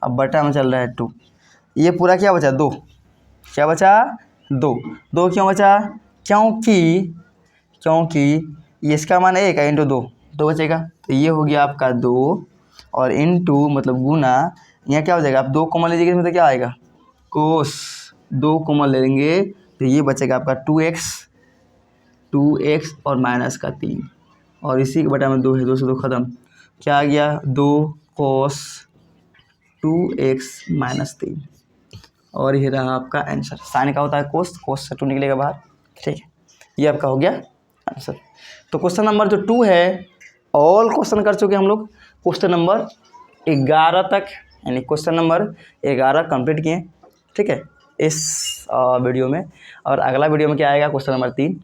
A: अब बटा में चल रहा है 2, ये पूरा क्या बचा 2, क्या बचा 2 क्यों बचा, क्योंकि इसका मान 1 है, इंटू 2 बचेगा, तो ये हो गया आपका 2 और इंटू मतलब गुना, यहाँ क्या हो जाएगा, आप 2 कॉमन लीजिएगा इसमें तो क्या आएगा, कोस 2 कॉमन ले लेंगे तो ये बचेगा आपका 2x और माइनस का 3 और इसी के बटा में 2 है, 2 से 2 खत्म, क्या आ गया 2 कोस 2x-3 और ये रहा आपका आंसर। साइन का होता है कोस, कोस से 2 निकलेगा बाहर, ठीक है। ये आपका हो गया आंसर। तो क्वेश्चन नंबर जो 2 है, ऑल क्वेश्चन कर चुके हम लोग, क्वेश्चन नंबर 11 तक, यानी क्वेश्चन नंबर 11 कंप्लीट किए, ठीक है, इस वीडियो में। और अगला वीडियो में क्या आएगा, क्वेश्चन नंबर 3।